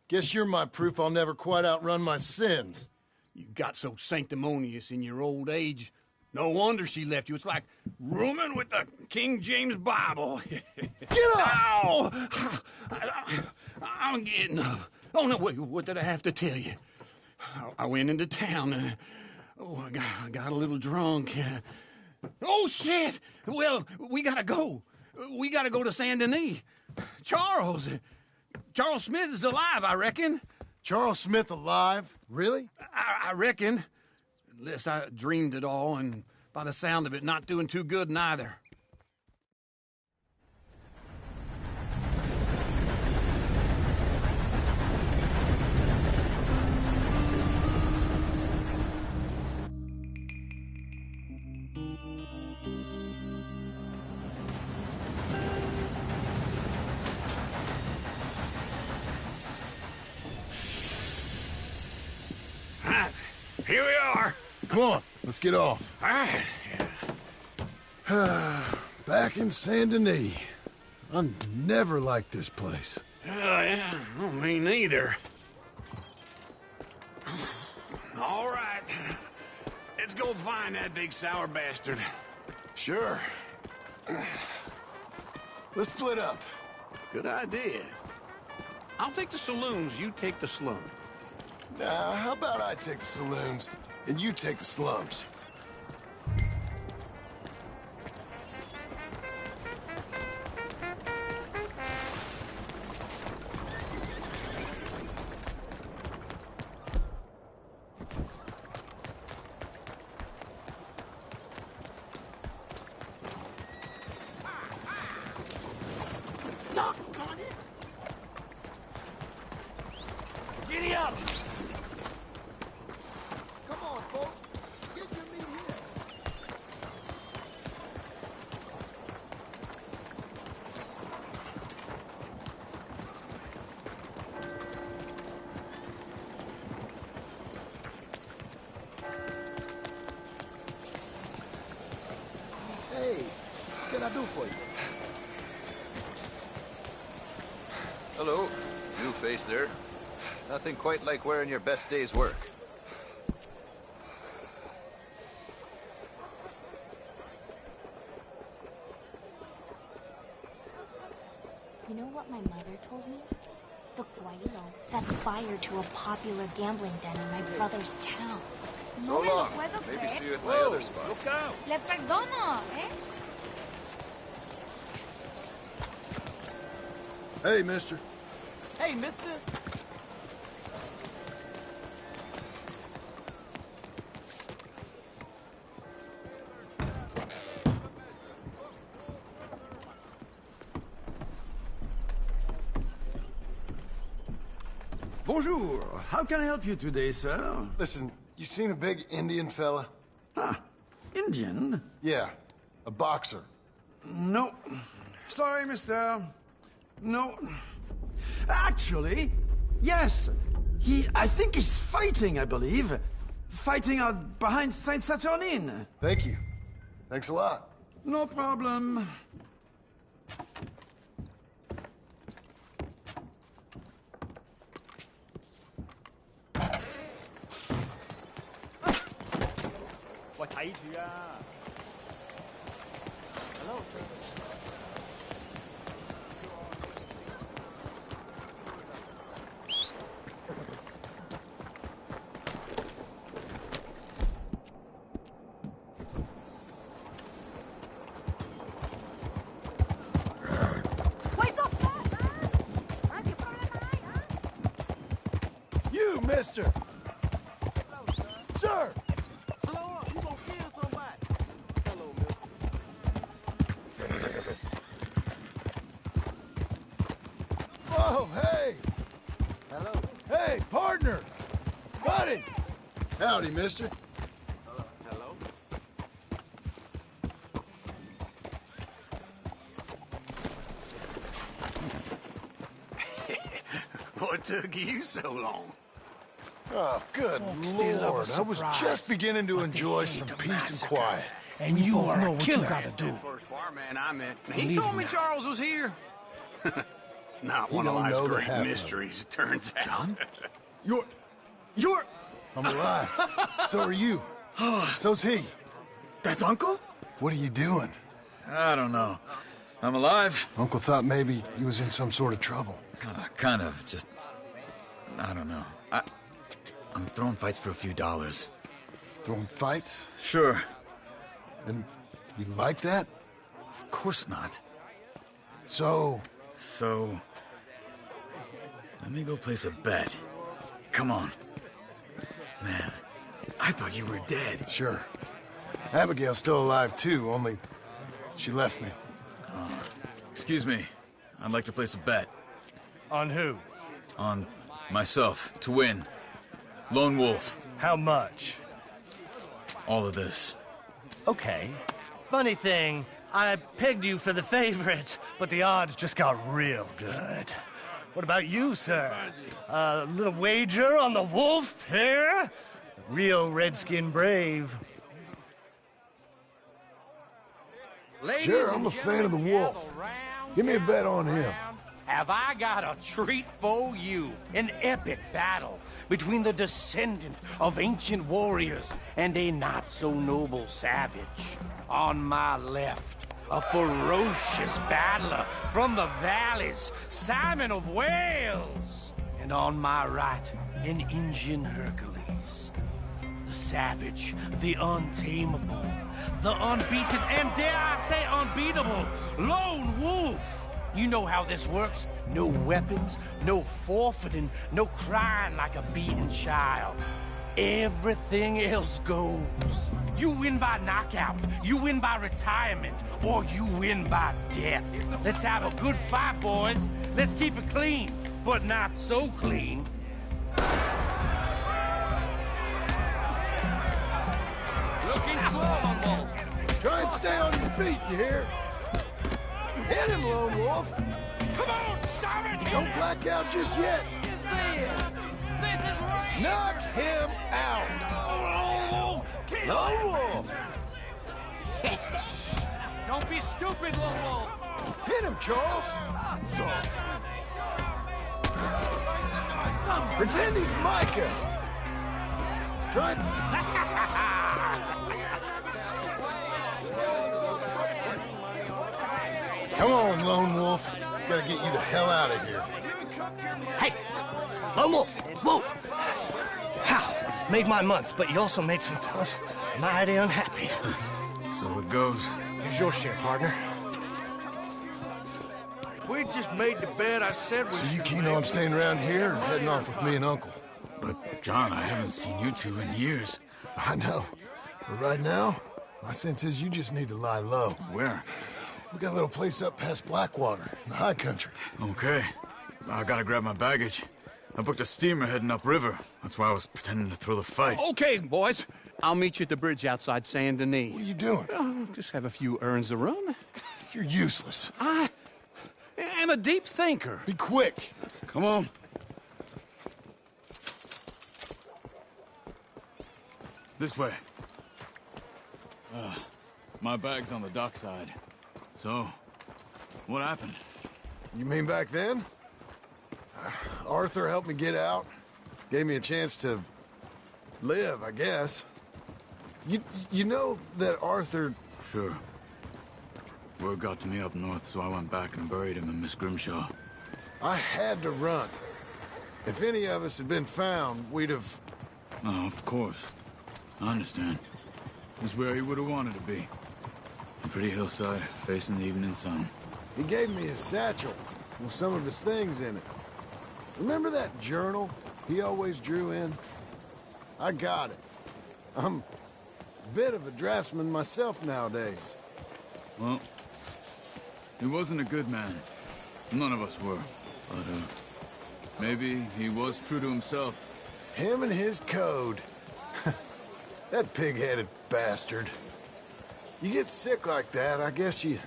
Guess you're my proof I'll never quite outrun my sins. You got so sanctimonious in your old age. No wonder she left you. It's like rooming with the King James Bible. Get up! Ow! I'm getting up. Oh, no, wait, what did I have to tell you? I went into town. I got a little drunk. Oh, shit! Well, we gotta go. We gotta go to Saint Denis. Charles Smith is alive, I reckon. Charles Smith alive? Really? I reckon. Unless I dreamed it all, and by the sound of it, not doing too good neither. Here we are. Come on, let's get off. All right. Back in Saint Denis. I never liked this place. Yeah, well, me neither. All right. Let's go find that big sour bastard. Sure. Let's split up. Good idea. I'll take the saloons, you take the slum. Now, how about I take the saloons and you take the slums? Giddy up! Come on, folks. Get your meat here. Hey, what can I do for you? Hello. New face there. Nothing quite like wearing your best day's work. You know what my mother told me? The Guaylo set fire to a popular gambling den in my brother's town. So long. Maybe see you at my other spot. Look out! Le perdono, eh? Hey, mister. Hey, mister. Bonjour. How can I help you today, sir? Listen, you seen a big Indian fella? Ah, Indian? Yeah, a boxer. No. Sorry, mister. No. Actually, yes. I think he's fighting, I believe. Fighting out behind Saint Saturnin. Thank you. Thanks a lot. No problem. Hello, sir. You, mister! Sir! Slow up. You gonna kill somebody. Hello, mister. Whoa, hey! Hello. Hey, partner! Buddy! Howdy, mister. Hello. What took you so long? Oh, good Lord. I was just beginning to enjoy some peace and quiet. And you are know a what you killer. gotta do. First barman I met. He Believe told me me. Charles was here. Not He one of don't life's know the great half of it. mysteries, it turns out. John? You're... I'm alive. So are you. So's he. That's Uncle? What are you doing? I don't know. I'm alive. Uncle thought maybe he was in some sort of trouble. Kind of. Just... I don't know. I'm throwing fights for a few dollars. Throwing fights? Sure. And you like that? Of course not. So... So... Let me go place a bet. Come on. Man, I thought you were dead. Sure. Abigail's still alive, too, only she left me. Excuse me. I'd like to place a bet. On who? On myself, to win. Lone Wolf. How much? All of this. Okay. Funny thing, I pegged you for the favorite, but the odds just got real good. What about you, sir? A little wager on the wolf here? Real redskin brave. Sure, I'm a fan of the wolf. Give me a bet on him. Have I got a treat for you? An epic battle between the descendant of ancient warriors and a not-so-noble savage. On my left, a ferocious battler from the valleys, Simon of Wales. And on my right, an Indian Hercules. The savage, the untamable, the unbeaten, and dare I say unbeatable, Lone Wolf. You know how this works. No weapons, no forfeiting, no crying like a beaten child. Everything else goes. You win by knockout, you win by retirement, or you win by death. Let's have a good fight, boys. Let's keep it clean, but not so clean. Looking slow, Mumble. Try and stay on your feet, you hear? Hit him, Lone Wolf. Come on, Simon! Don't black out just yet. This is right! Knock him out. Lone Wolf. Don't be stupid, Lone Wolf! Hit him, Charles. Pretend he's Micah. Try... Come on, Lone Wolf. Gotta get you the hell out of here. Hey! Lone Wolf! Whoa! How? Made my month, but you also made some fellas mighty unhappy. So it goes. Here's your share, partner. If we'd just made the bet I said we So you keen on staying around here or heading off with me and Uncle? But, John, I haven't seen you two in years. I know. But right now, my sense is you just need to lie low. Where? We got a little place up past Blackwater, in the high country. Okay. I gotta grab my baggage. I booked a steamer heading upriver. That's why I was pretending to throw the fight. Okay, boys. I'll meet you at the bridge outside Saint Denis. What are you doing? Just have a few errands to run. You're useless. I am a deep thinker. Be quick. Come on. This way. My bag's on the dockside. So, what happened? You mean back then? Arthur helped me get out. Gave me a chance to live, I guess. You know that Arthur... Sure. Word got to me up north, so I went back and buried him in Miss Grimshaw. I had to run. If any of us had been found, we'd have... Oh, of course. I understand. It was where he would have wanted to be. A pretty hillside, facing the evening sun. He gave me his satchel with some of his things in it. Remember that journal he always drew in? I got it. I'm a bit of a draftsman myself nowadays. Well, he wasn't a good man. None of us were. But, maybe he was true to himself. Him and his code. That pig-headed bastard. You get sick like that, I guess you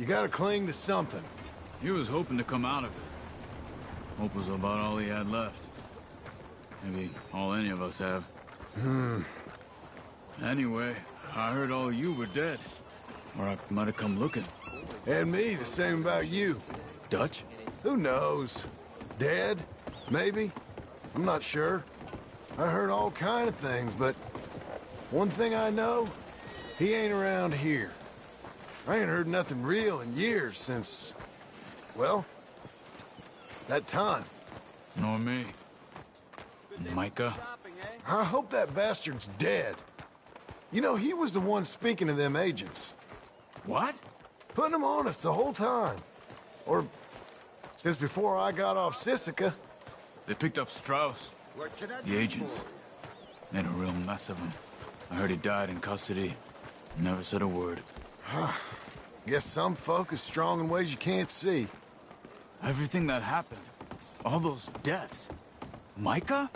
gotta cling to something. He was hoping to come out of it. Hope was about all he had left. Maybe all any of us have. Anyway, I heard all you were dead. Or I might have come looking. And me, the same about you. Dutch? Who knows? Dead? Maybe? I'm not sure. I heard all kind of things, but one thing I know, he ain't around here. I ain't heard nothing real in years since, well, that time. Nor me. Micah? I hope that bastard's dead. You know, he was the one speaking to them agents. What? Putting them on us the whole time. Or since before I got off Sisika. They picked up Strauss. The agents. Made a real mess of him. I heard he died in custody. Never said a word. Guess some folk is strong in ways you can't see. Everything that happened. All those deaths. Micah?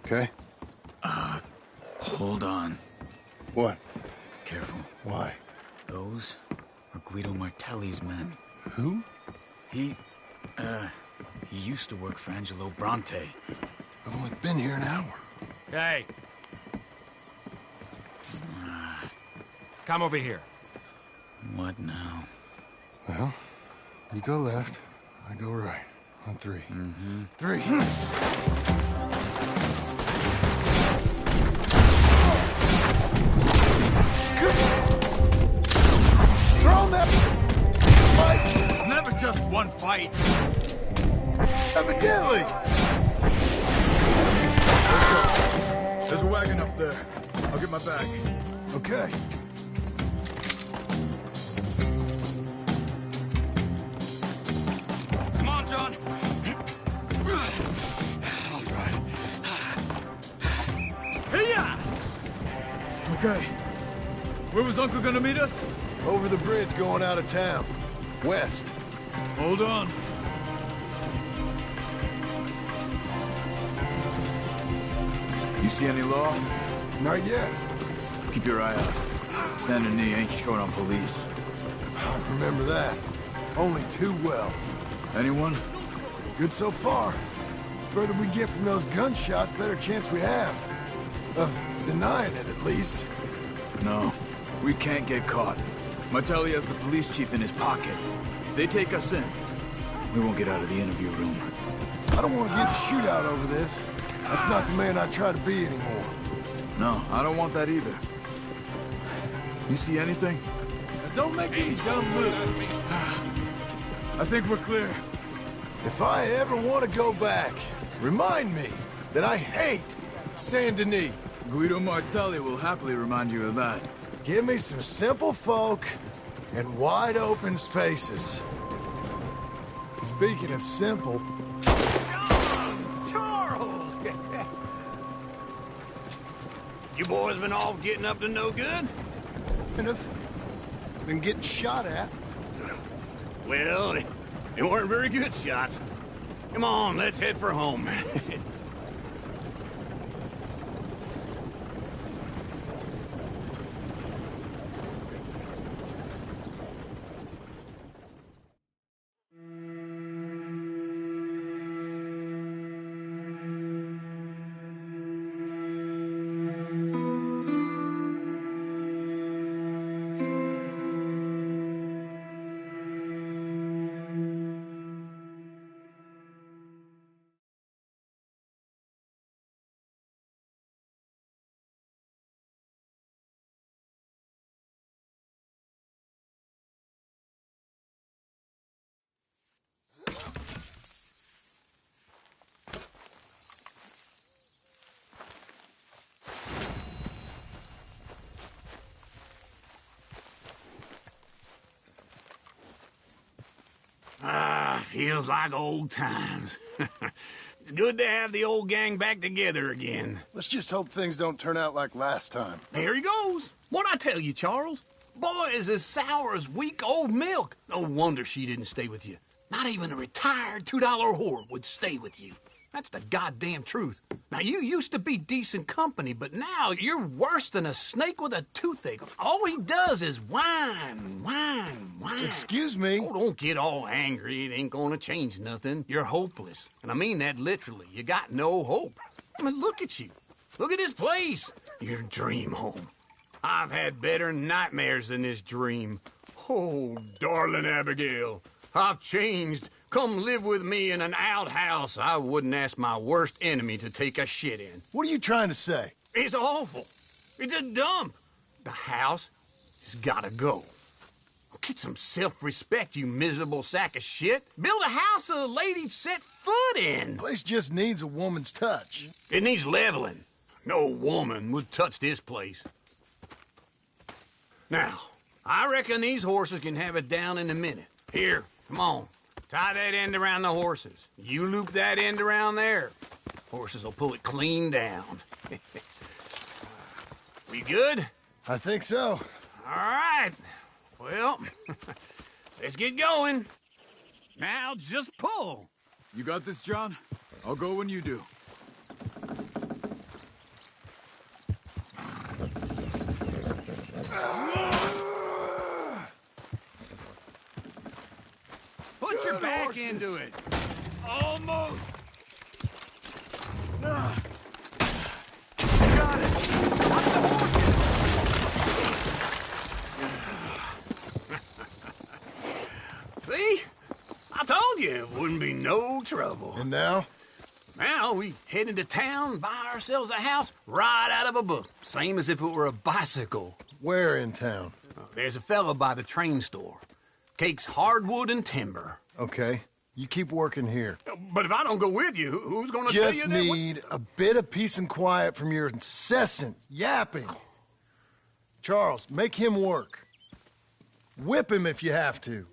Okay. Hold on. What? Careful. Why? Those are Guido Martelli's men. Who? He used to work for Angelo Bronte. I've only been here an hour. Hey. Come over here. What now? Well, you go left, I go right. On three. Mm-hmm. 3. Throw that fight! It's never just one fight. Evidently! There's a wagon up there. I'll get my bag. Okay. Come on, John. I'll drive. Hiya! Okay. Where was Uncle gonna meet us? Over the bridge going out of town. West. Hold on. You see any law? Not yet. Keep your eye out. Saint Denis ain't short on police. I remember that. Only too well. Anyone? Good so far. Further we get from those gunshots, better chance we have. Of denying it, at least. No. We can't get caught. Martelli has the police chief in his pocket. If they take us in, we won't get out of the interview room. I don't want to get in a shootout over this. That's not the man I try to be anymore. No, I don't want that either. You see anything? Now don't make any dumb moves. I think we're clear. If I ever want to go back, remind me that I hate Saint Denis. Guido Martelli will happily remind you of that. Give me some simple folk and wide open spaces. Speaking of simple... Charles! You boys been all getting up to no good? Kind of. Been getting shot at. Well, they weren't very good shots. Come on, let's head for home. Feels like old times. It's good to have the old gang back together again. Let's just hope things don't turn out like last time. There he goes. What'd I tell you, Charles? Boy is as sour as weak old milk. No wonder she didn't stay with you. Not even a retired $2 whore would stay with you. That's the goddamn truth. Now, you used to be decent company, but now you're worse than a snake with a toothache. All he does is whine. Excuse me? Oh, don't get all angry. It ain't gonna change nothing. You're hopeless. And I mean that literally. You got no hope. I mean, look at you. Look at this place. Your dream home. I've had better nightmares than this dream. Oh, darling Abigail, I've changed. Come live with me in an outhouse I wouldn't ask my worst enemy to take a shit in. What are you trying to say? It's awful. It's a dump. The house has gotta go. Get some self-respect, you miserable sack of shit. Build a house a lady'd set foot in. The place just needs a woman's touch. It needs leveling. No woman would touch this place. Now, I reckon these horses can have it down in a minute. Here, come on. Tie that end around the horses. You loop that end around there. Horses will pull it clean down. We good? I think so. All right. Well, let's get going. Now, just pull. You got this, John? I'll go when you do. Put your back into it. Almost. Got it. Watch the horses. See? I told you it wouldn't be no trouble. And now? Now we head into town, buy ourselves a house right out of a book. Same as if it were a bicycle. Where in town? There's a fella by the train store. Cakes hardwood and timber. Okay. You keep working here. But if I don't go with you, who's gonna tell you Just that? need a bit of peace and quiet from your incessant yapping. Charles, make him work. Whip him if you have to.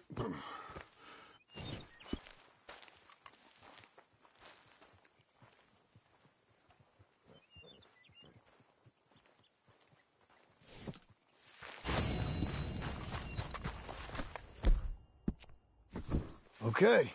Okay.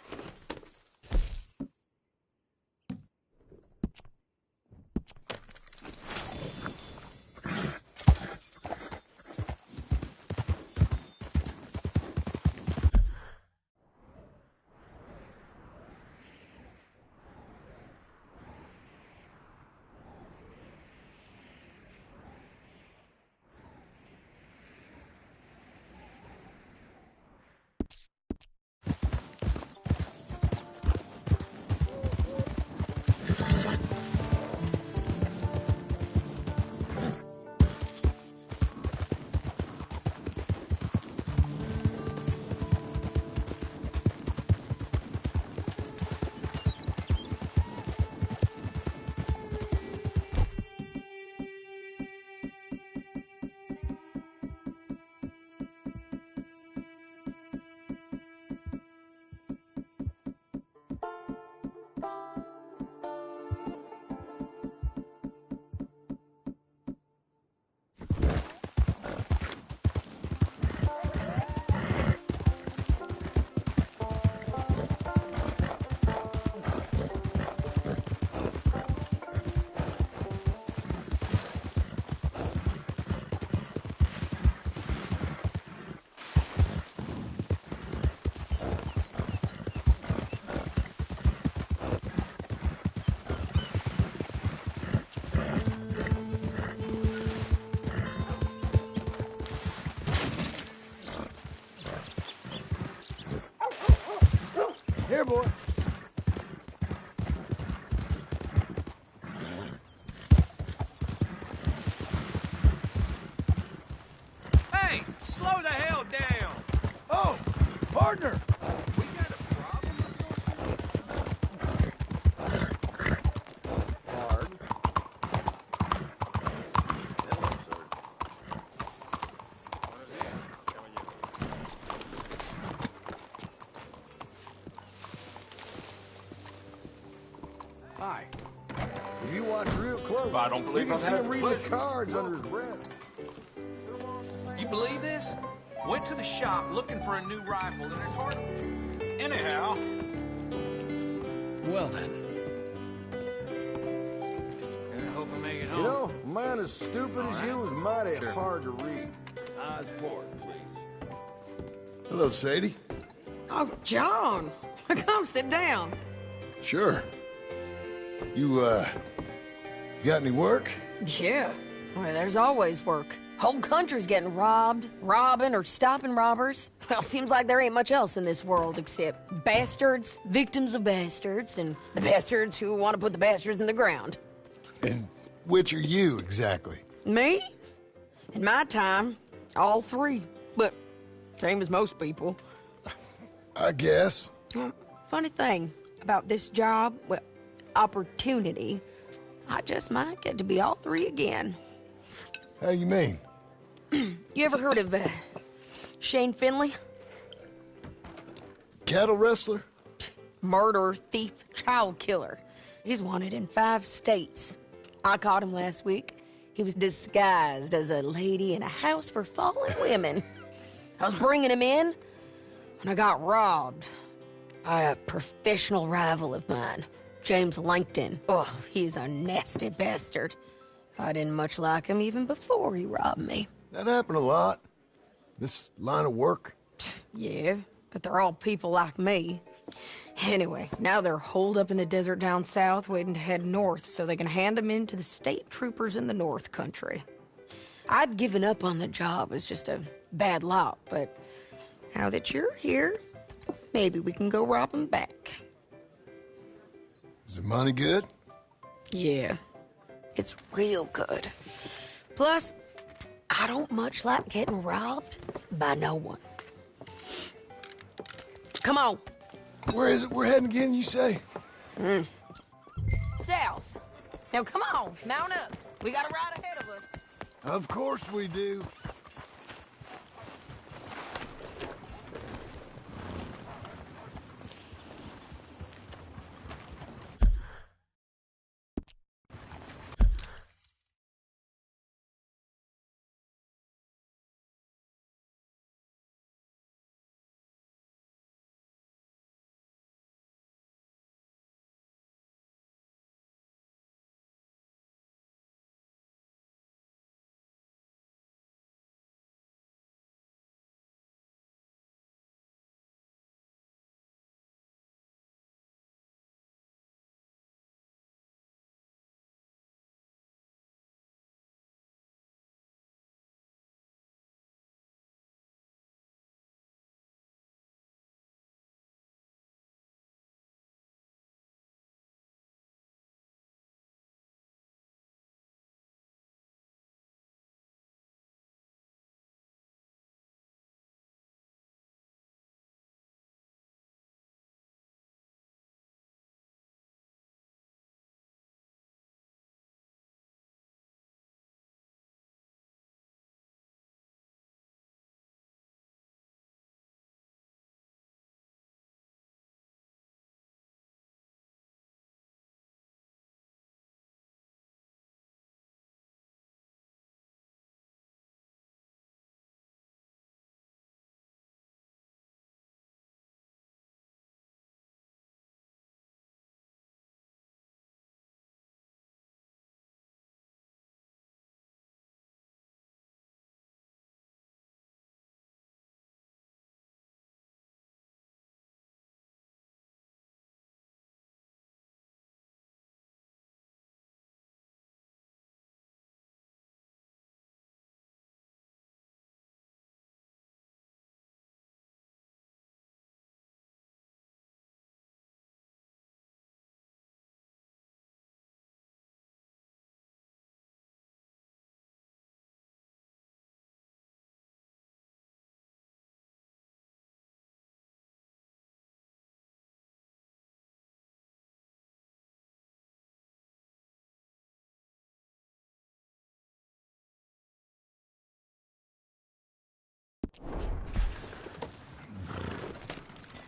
Here, boy. Hey, slow the hell down. Oh, partner. We got a problem Hard. Hello, sir. Hi. If you watch real close, I don't believe you can I've see had him the reading the pleasure. cards under his breath. You believe this? Went to the shop looking for a new rifle, and it's hard. Anyhow. Well then, as stupid as you is mighty hard to read. Eyes forward, please. Hello, Sadie. Oh, John. Come sit down. Sure. You got any work? Yeah. Well, there's always work. Whole country's getting robbed, robbing, or stopping robbers. Well, seems like there ain't much else in this world except bastards, victims of bastards, and the bastards who want to put the bastards in the ground. And which are you, exactly? Me? In my time, all three. But same as most people. I guess. Well, funny thing about this job, well, opportunity, I just might get to be all three again. How you mean? You ever heard of Shane Finley? Cattle wrestler? Murderer, thief, child killer. He's wanted in 5 states. I caught him last week. He was disguised as a lady in a house for fallen women. I was bringing him in when I got robbed by a professional rival of mine, James Langton. Oh, he's a nasty bastard. I didn't much like him even before he robbed me. That happened a lot. This line of work. Yeah, but they're all people like me. Anyway, now they're holed up in the desert down south waiting to head north so they can hand them in to the state troopers in the north country. I'd given up on the job as just a bad lot, but now that you're here, maybe we can go rob them back. Is the money good? Yeah, it's real good. Plus, I don't much like getting robbed by no one. Come on. Where is it we're heading again, you say? South. Now come on, mount up. We got a ride ahead of us. Of course we do.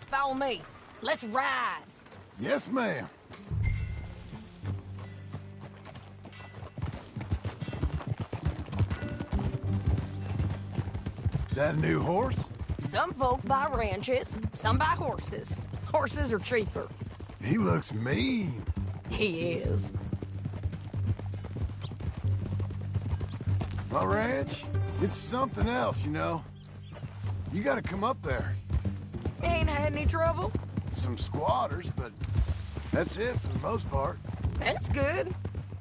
Follow me. Let's ride. Yes, ma'am. That a new horse? Some folk buy ranches, some buy horses. Horses are cheaper. He looks mean. He is. My ranch? It's something else, you know. You gotta come up there. Ain't had any trouble? Some squatters, but that's it for the most part. That's good.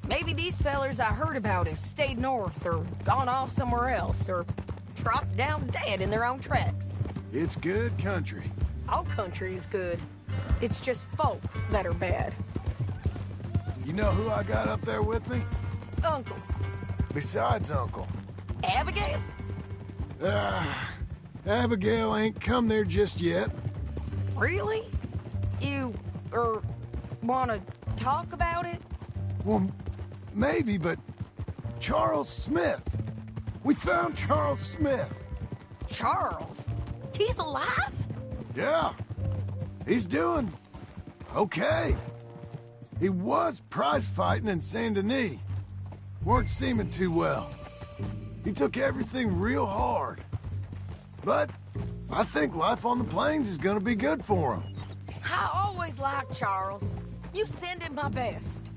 Maybe these fellers I heard about have stayed north or gone off somewhere else or dropped down dead in their own tracks. It's good country. All country is good. It's just folk that are bad. You know who I got up there with me? Uncle. Besides Uncle. Abigail? Abigail ain't come there just yet. Really? You, wanna talk about it? Well, maybe, but Charles Smith. We found Charles Smith. Charles? He's alive? Yeah. He's doing okay. He was prize fighting in Saint Denis. Weren't seeming too well. He took everything real hard. But I think life on the plains is gonna be good for him. I always liked Charles. You send him my best.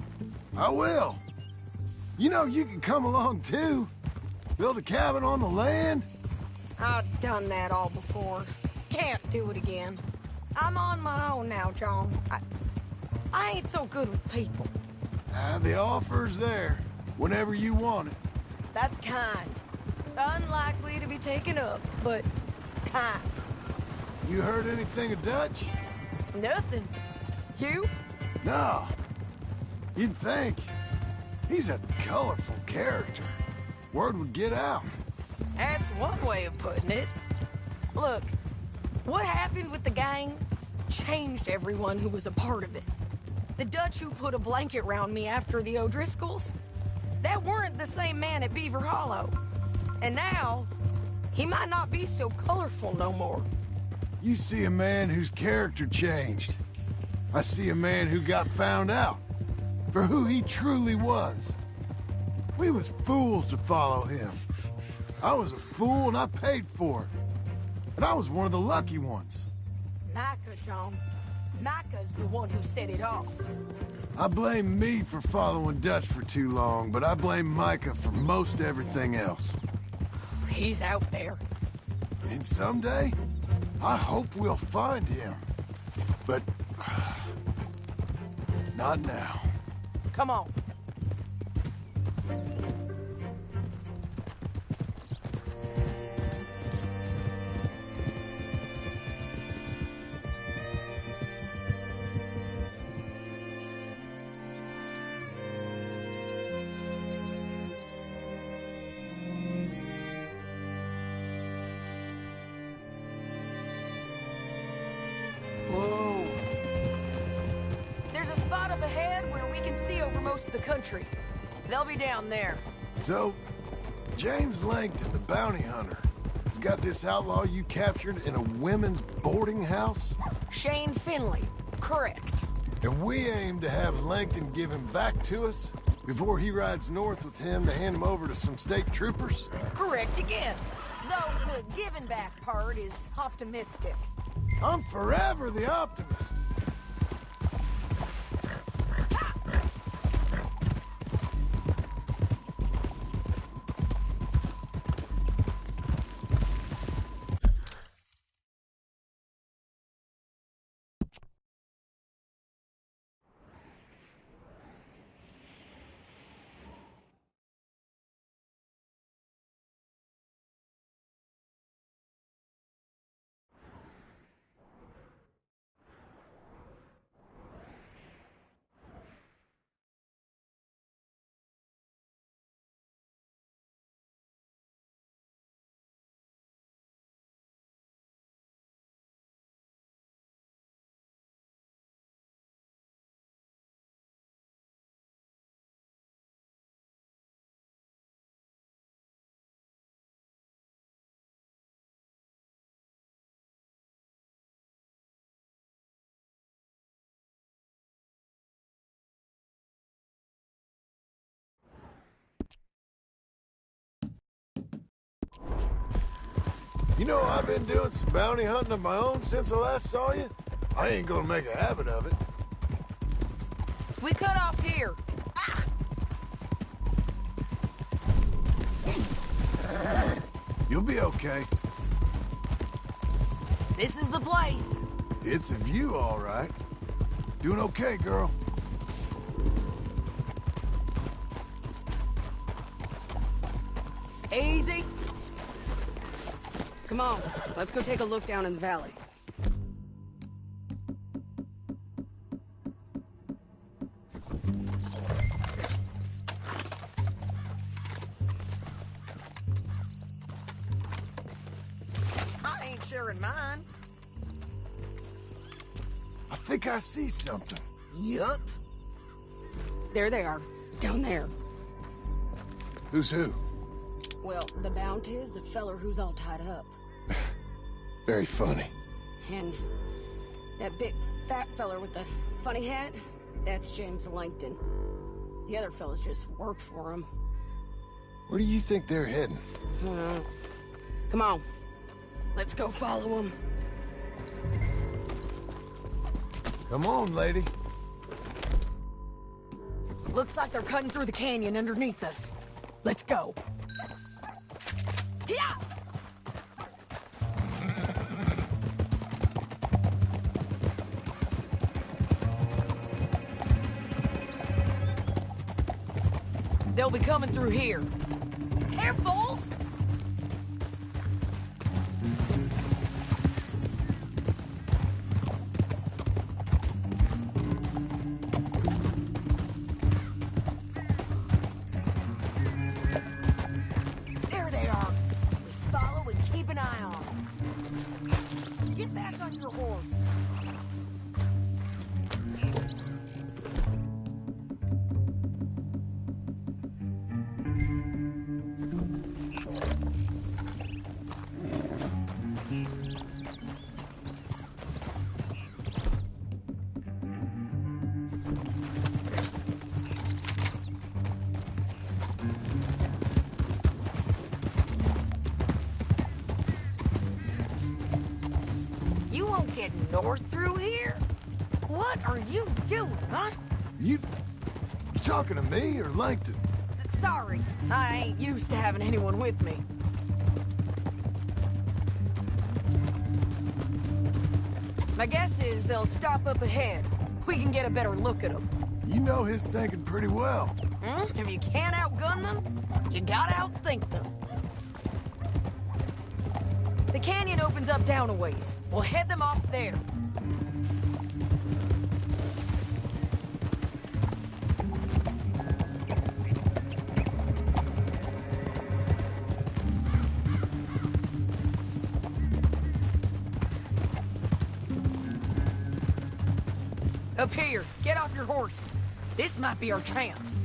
I will. You know, you can come along too. Build a cabin on the land. I've done that all before. Can't do it again. I'm on my own now, John. I ain't so good with people. The offer's there, whenever you want it. That's kind. Unlikely to be taken up, but kind. You heard anything of Dutch? Nothing. You? No. You'd think. He's a colorful character. Word would get out. That's one way of putting it. Look, what happened with the gang changed everyone who was a part of it. The Dutch who put a blanket round me after the O'Driscolls, that weren't the same man at Beaver Hollow. And now, he might not be so colorful no more. You see a man whose character changed. I see a man who got found out for who he truly was. We was fools to follow him. I was a fool and I paid for it. And I was one of the lucky ones. Micah, John. Micah's the one who set it off. I blame me for following Dutch for too long, but I blame Micah for most everything else. He's out there. And someday, I hope we'll find him. But not now. Come on. The country. They'll be down there. So, James Langton, the bounty hunter, has got this outlaw you captured in a women's boarding house? Shane Finley, correct. And we aim to have Langton give him back to us before he rides north with him to hand him over to some state troopers? Correct again. Though the giving back part is optimistic. I'm forever the optimist. You know, I've been doing some bounty hunting of my own since I last saw you. I ain't gonna make a habit of it. We cut off here. Ah! You'll be okay. This is the place. It's a view, all right. Doing okay, girl. Easy. Come on, let's go take a look down in the valley. I ain't sharing mine. I think I see something. Yup. There they are, down there. Who's who? Well, the Bounty is the feller who's all tied up. Very funny. And that big fat feller with the funny hat, that's James Langton. The other fellas just worked for him. Where do you think they're heading? Come on, let's go follow them. Come on, lady. Looks like they're cutting through the canyon underneath us. Let's go. Yeah! They'll be coming through here. Careful! There they are. Follow and keep an eye on them. Get back on your horse. You won't get north through here? What are you doing, huh? You talking to me or Langton? Sorry, I ain't used to having anyone with me. My guess is they'll stop up ahead. We can get a better look at them. You know his thinking pretty well. If you can't outgun them, you gotta outthink them. The canyon opens up down a ways. We'll head them off there. Up here, get off your horse. This might be our chance.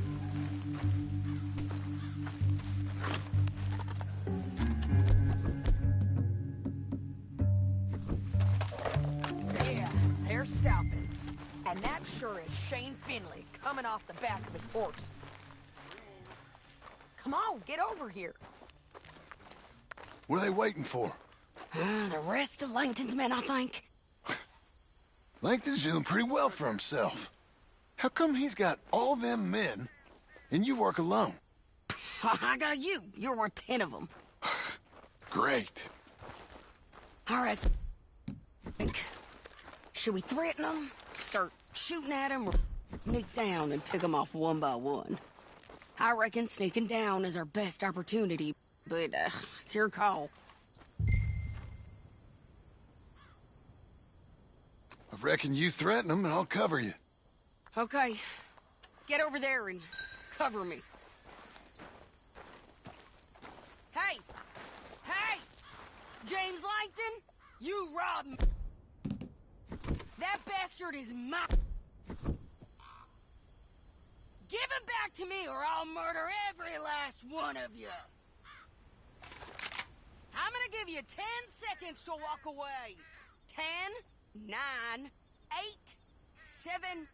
Yeah, they're stopping. And that sure is Shane Finley coming off the back of his horse. Come on, get over here. What are they waiting for? The rest of Langton's men, I think. Langton's doing pretty well for himself. How come he's got all them men, and you work alone? I got you. You're worth 10 of them. Great. All right. Should we threaten them? Start shooting at them? Or sneak down and pick them off one by one? I reckon sneaking down is our best opportunity, but it's your call. I reckon you threaten them, and I'll cover you. Okay. Get over there and cover me. Hey! Hey! James Langton, you robbed me. That bastard is mine. Give him back to me or I'll murder every last one of you. I'm gonna give you 10 seconds to walk away. 10, 9, 8, 7...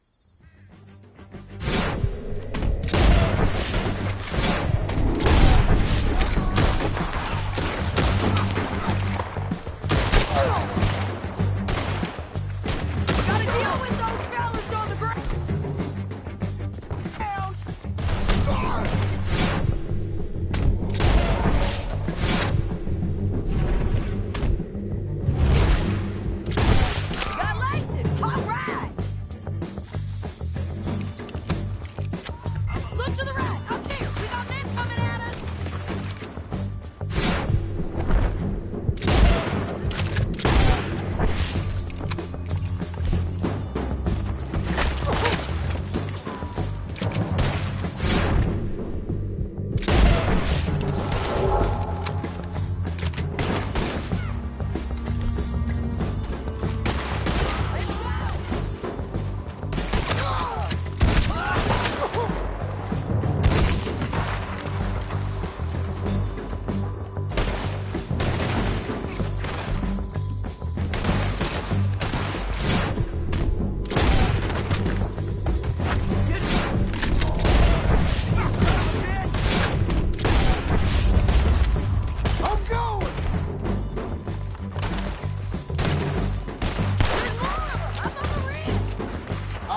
Gotta deal with those fellas on the ground.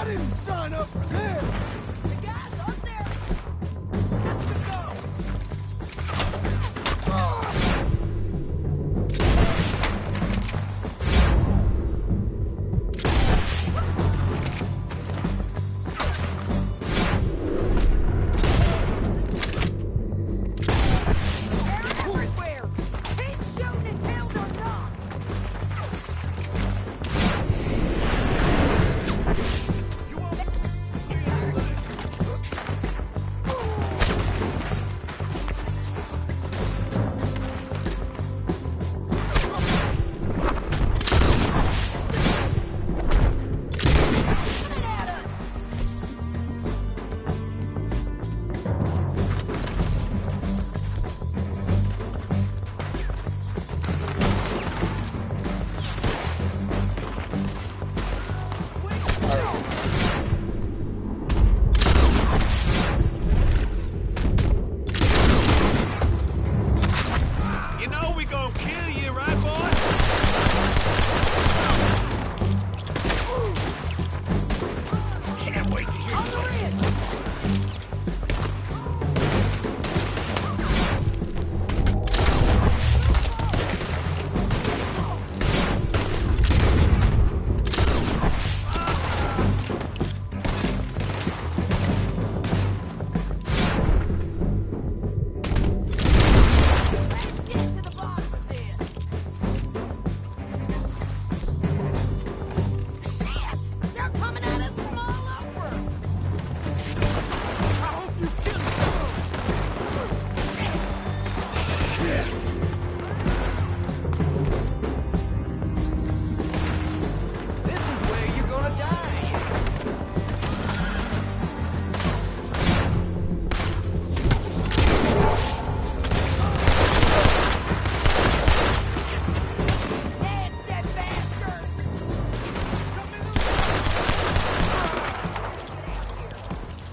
I didn't sign up for this! The guys up there! Have to go!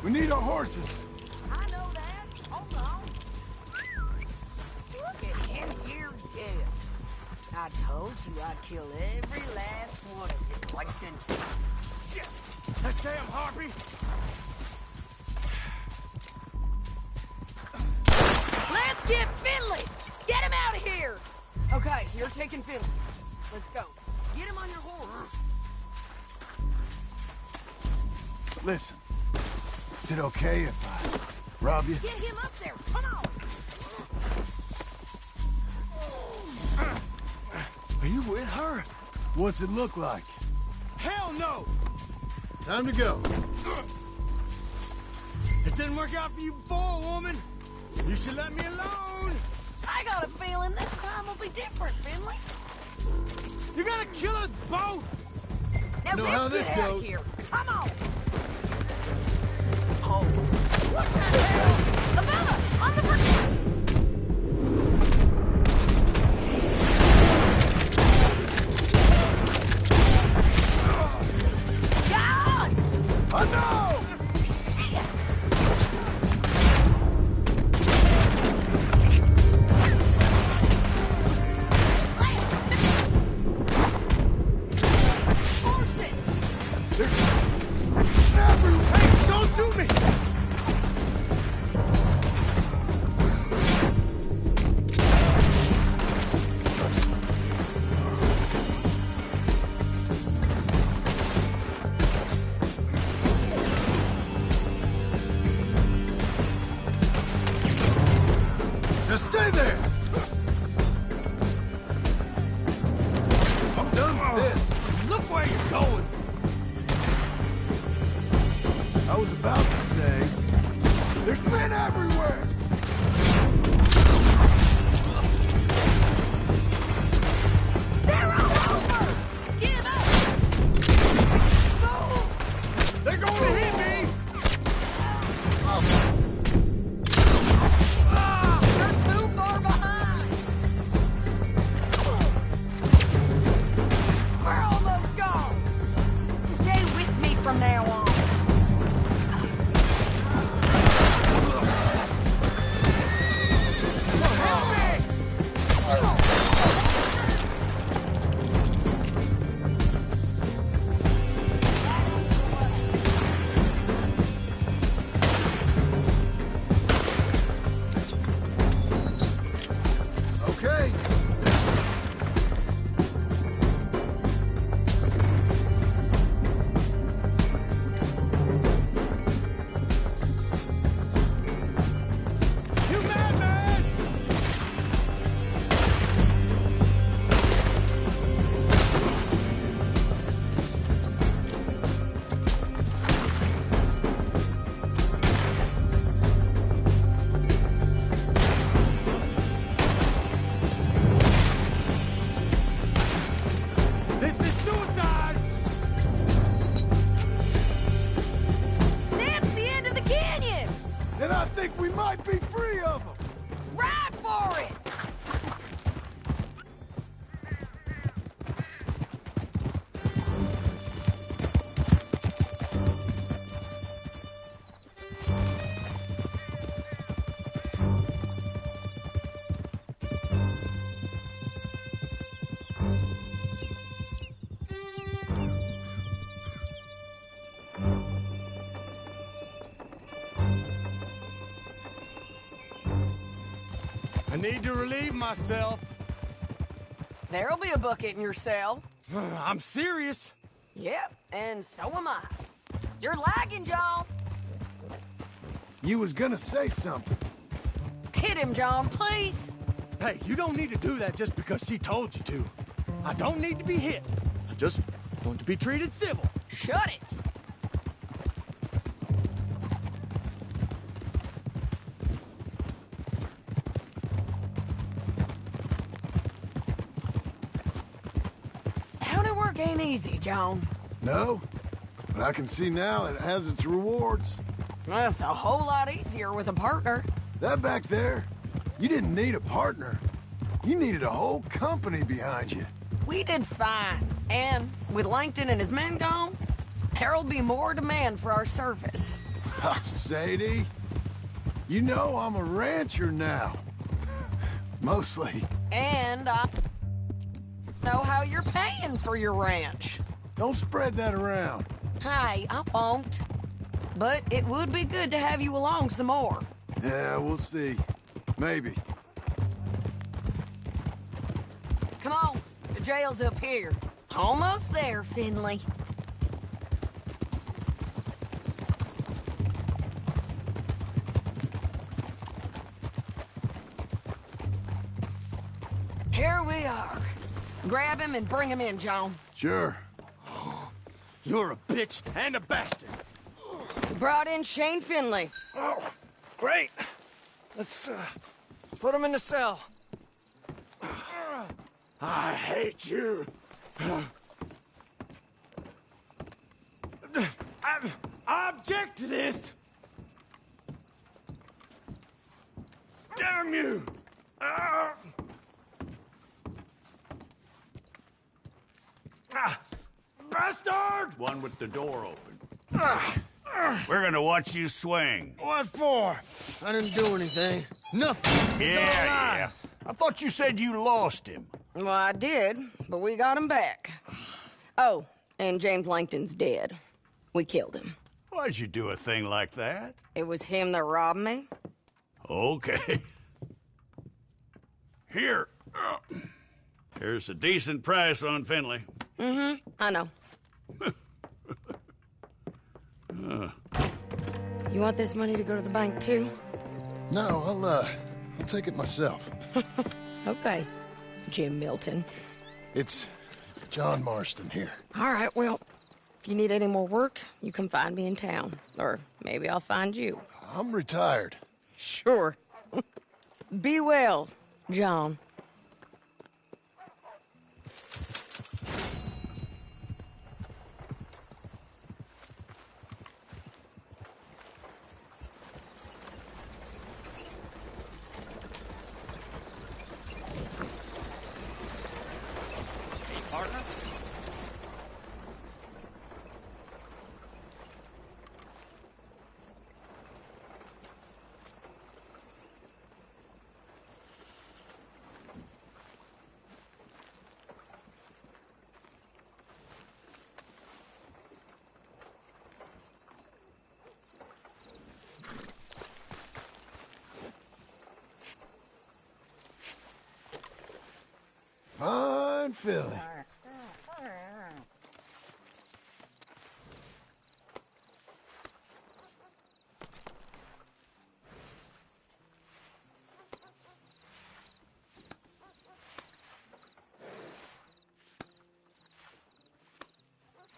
We need our horses. I know that. Hold on. Look at him here dead. I told you I'd kill every last one of you, Plankton. Shit! That damn harpy! Let's get Finley! Get him out of here! Okay, you're taking Finley. Let's go. Get him on your horse. Listen, is it okay if I rob you? Get him up there! Come on! Are you with her? What's it look like? Hell no! Time to go. It didn't work out for you before, woman. You should let me alone. I got a feeling this time will be different, Finley. You're gonna kill us both! Now know let's how this get out of goes. here. Come on! Oh. What the hell? Above us! On the bridge! John! Oh no! Don't shoot me! Now stay there! I'm done with this. Look where you're going! I was about to say, there's men everywhere! They're all over! Give up! Fools! They're going to hit me! You're too far behind! We're almost gone! Stay with me from now on. might be 3 of them! Ride for it! I need to relieve myself. There'll be a bucket in your cell. I'm serious. Yep, and so am I. You're lagging, John. You was gonna say something. Hit him, John, please. Hey, you don't need to do that just because she told you to. I don't need to be hit. I just want to be treated civil. Shut it. County work ain't easy, John. No, but I can see now it has its rewards. That's a whole lot easier with a partner. That back there, you didn't need a partner. You needed a whole company behind you. We did fine. And with Langton and his men gone, there'll be more demand for our service. Sadie, you know I'm a rancher now. Mostly. And I know how you're paying for your ranch. Don't spread that around. Hey, I won't. But it would be good to have you along some more. Yeah, we'll see. Maybe. Come on, the jail's up here. Almost there, Finley. Here we are. Grab him and bring him in, John. Sure. You're a bitch and a bastard. Brought in Shane Finley. Oh, great. Let's put him in the cell. I hate you. I object to this. Damn you. Bastard! One with the door open. We're gonna watch you swing. What for? I didn't do anything. Nothing. It's all Yeah. lies. I thought you said you lost him. Well, I did, but we got him back. Oh, and James Langton's dead. We killed him. Why'd you do a thing like that? It was him that robbed me. Okay. Here. Here's a decent price on Finley. I know. You want this money to go to the bank, too? No, I'll take it myself. Okay, Jim Milton. It's John Marston here. All right, well, if you need any more work, you can find me in town. Or maybe I'll find you. I'm retired. Sure. Be well, John. Partner? Fine filly.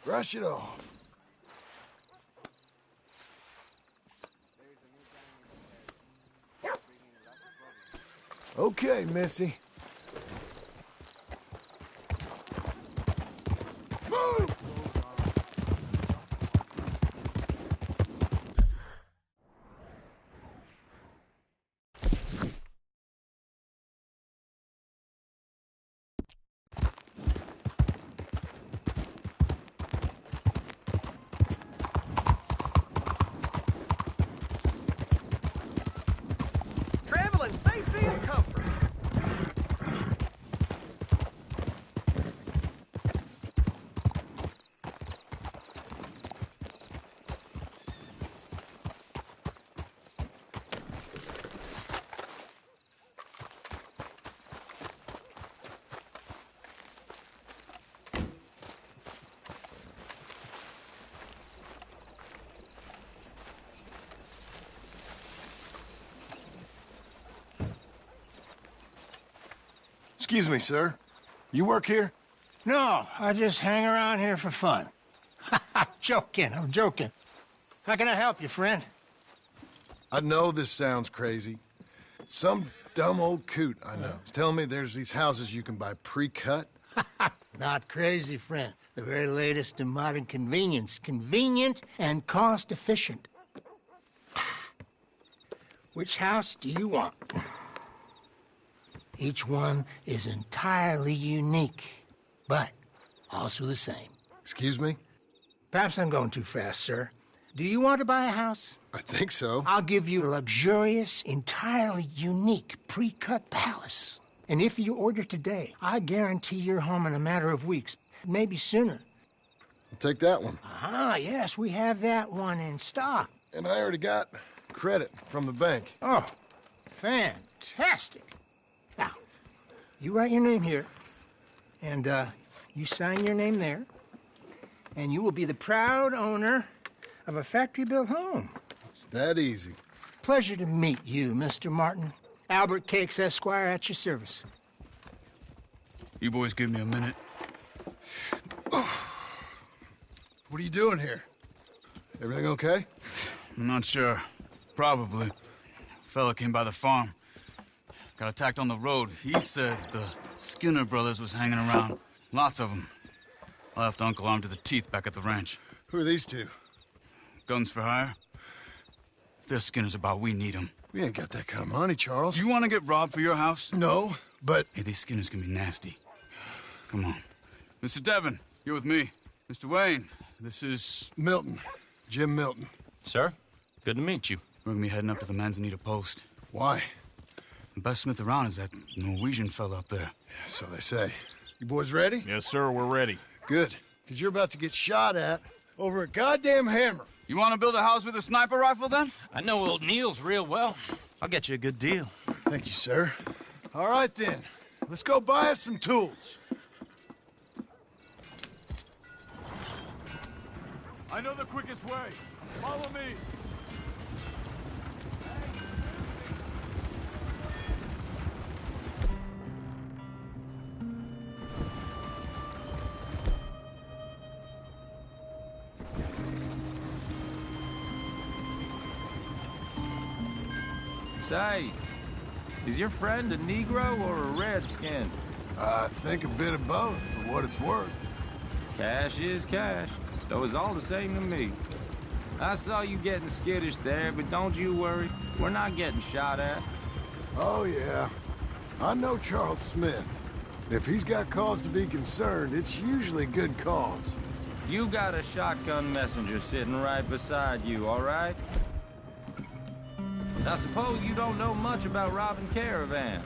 Brush it off. Okay, Missy. Move! Excuse me, sir. You work here? No, I just hang around here for fun. I'm joking. How can I help you, friend? I know this sounds crazy. Some dumb old coot I know is telling me there's these houses you can buy pre-cut. Not crazy, friend. The very latest in modern convenience. Convenient and cost-efficient. Which house do you want? Each one is entirely unique, but also the same. Excuse me? Perhaps I'm going too fast, sir. Do you want to buy a house? I think so. I'll give you a luxurious, entirely unique pre-cut palace. And if you order today, I guarantee you're home in a matter of weeks, maybe sooner. I'll take that one. Ah, yes, we have that one in stock. And I already got credit from the bank. Oh, fantastic. Now, you write your name here, and you sign your name there, and you will be the proud owner of a factory-built home. It's that easy. Pleasure to meet you, Mr. Martin. Albert Cakes, Esquire, at your service. You boys give me a minute. What are you doing here? Everything okay? I'm not sure. Probably. Fella came by the farm. Got attacked on the road. He said the Skinner brothers was hanging around. Lots of them. I left Uncle armed to the teeth back at the ranch. Who are these two? Guns for hire. If they're Skinner's about, we need them. We ain't got that kind of money, Charles. You want to get robbed for your house? No, but... Hey, these Skinners can be nasty. Come on. Mr. Devon, you're with me. Mr. Wayne, this is... Milton. Jim Milton. Sir, good to meet you. We're gonna be heading up to the Manzanita post. Why? The best smith around is that Norwegian fella up there. So they say. You boys ready? Yes, sir, we're ready. Good, because you're about to get shot at over a goddamn hammer. You want to build a house with a sniper rifle, then? I know old Neil's real well. I'll get you a good deal. Thank you, sir. All right, then. Let's go buy us some tools. I know the quickest way. Follow me. Say, is your friend a Negro or a Redskin? I think a bit of both, for what it's worth. Cash is cash, though it's all the same to me. I saw you getting skittish there, but don't you worry. We're not getting shot at. Oh, yeah. I know Charles Smith. If he's got cause to be concerned, it's usually good cause. You got a shotgun messenger sitting right beside you, all right? I suppose you don't know much about robbing caravans.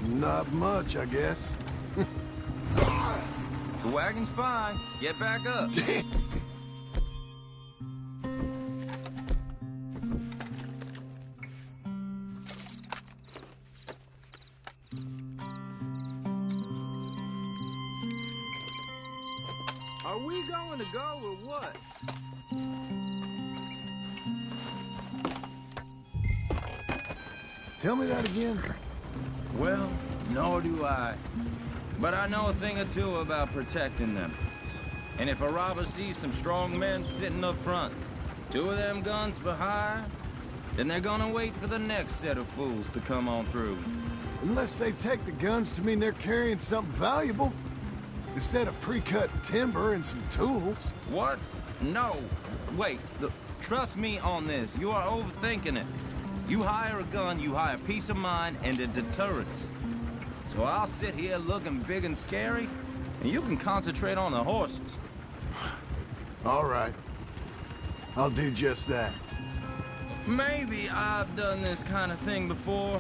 Not much, I guess. The wagon's fine. Get back up. Are we going to go or what? Tell me that again. Well, nor do I. But I know a thing or two about protecting them. And if a robber sees some strong men sitting up front, 2 of them guns for hire, then they're gonna wait for the next set of fools to come on through. Unless they take the guns to mean they're carrying something valuable. Instead of pre-cut timber and some tools. What? No. Wait, trust me on this. You are overthinking it. You hire a gun, you hire peace of mind and a deterrent. So I'll sit here looking big and scary, and you can concentrate on the horses. All right. I'll do just that. Maybe I've done this kind of thing before,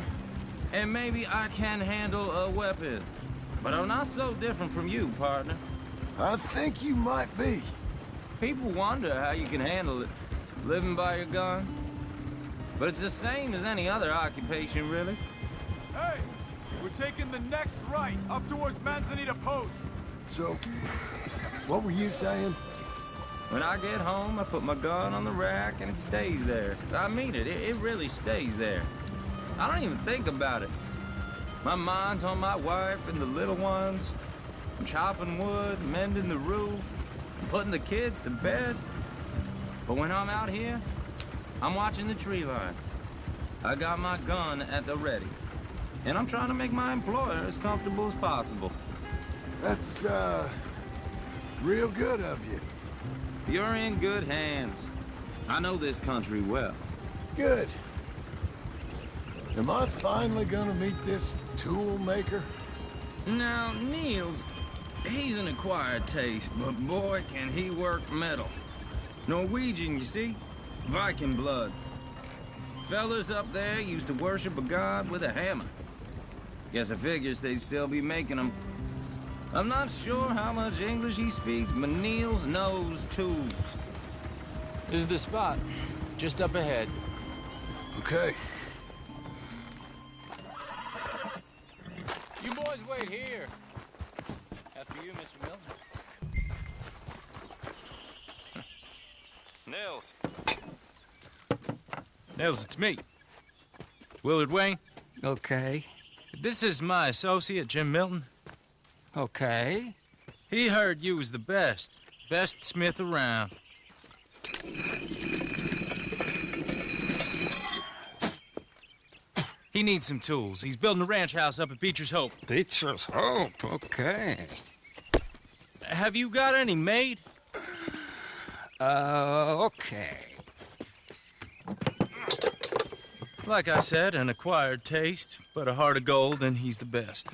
and maybe I can handle a weapon. But I'm not so different from you, partner. I think you might be. People wonder how you can handle it, living by your gun. But it's the same as any other occupation, really. Hey! We're taking the next right, up towards Manzanita Post. So, what were you saying? When I get home, I put my gun on the rack and it stays there. I mean it really stays there. I don't even think about it. My mind's on my wife and the little ones. I'm chopping wood, mending the roof, putting the kids to bed. But when I'm out here, I'm watching the tree line. I got my gun at the ready. And I'm trying to make my employer as comfortable as possible. That's, real good of you. You're in good hands. I know this country well. Good. Am I finally gonna meet this tool maker? Now, Niels, he's an acquired taste, but boy, can he work metal. Norwegian, you see? Viking blood. Fellas up there used to worship a god with a hammer. Guess I figures they'd still be making them. I'm not sure how much English he speaks, but Niels knows tools. This is the spot. Just up ahead. Okay. You boys wait here. After you, Mr. Milton. Nils. Nils, it's me. Willard Wayne. Okay. This is my associate, Jim Milton. Okay. He heard you was the best. Best smith around. He needs some tools. He's building a ranch house up at Beecher's Hope. Beecher's Hope, okay. Have you got any made? Okay. Like I said, an acquired taste, but a heart of gold, and he's the best.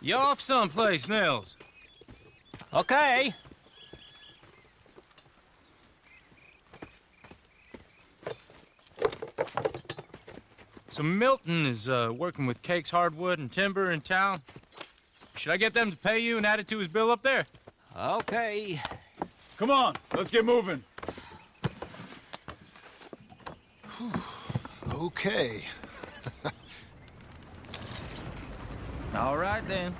You off someplace, Nils? Okay. So Milton is working with Cake's Hardwood and Timber in town. Should I get them to pay you and add it to his bill up there? Okay. Come on, let's get moving. Okay. All right, then.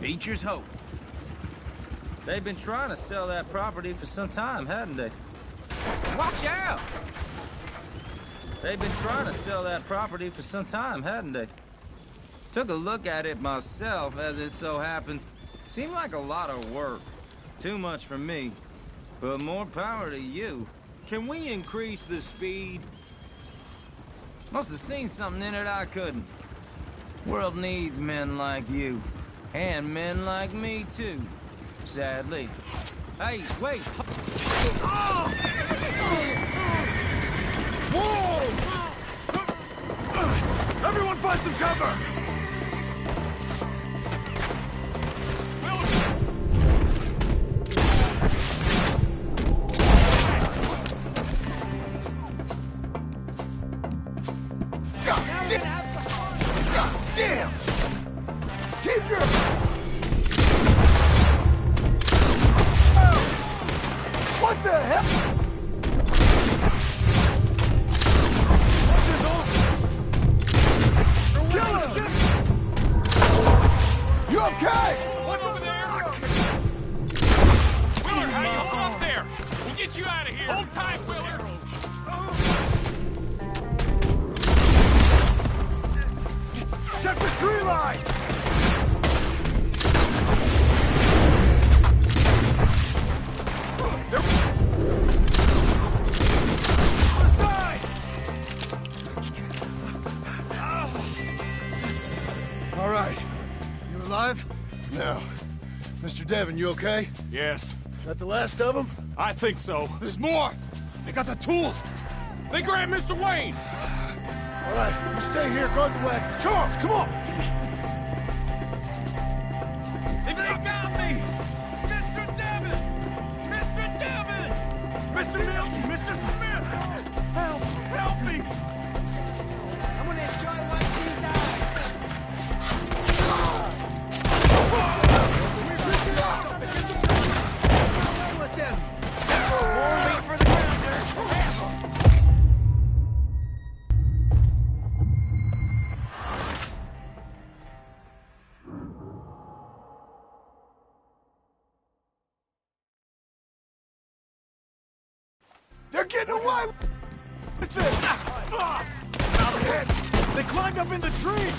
Beecher's Hope. They've been trying to sell that property for some time, hadn't they? Watch out! They've been trying to sell that property for some time, hadn't they? Took a look at it myself, as it so happens. Seemed like a lot of work. Too much for me. But more power to you. Can we increase the speed? Must have seen something in it I couldn't. World needs men like you. And men like me, too. Sadly. Hey, wait! Whoa! Everyone find some cover! God damn! Keep your... What the hell? Kill him! You okay? What's over there? Willard, how you hold up there? We'll get you out of here. Hold tight, Willard. Check the tree line! All right. You alive? Now, Mr. Devon, you okay? Yes. That the last of them? I think so. There's more. They got the tools. They grabbed Mr. Wayne. All right, you stay here, guard the wagon. Charles, come on! They got me! Mr. Devon! Mr. Devon! Mr. Milton! Mr. Smith! Help! Help me! I'm gonna enjoy watching you die! With them! Wait for the grounder! They're getting away with it! They climbed up in the tree!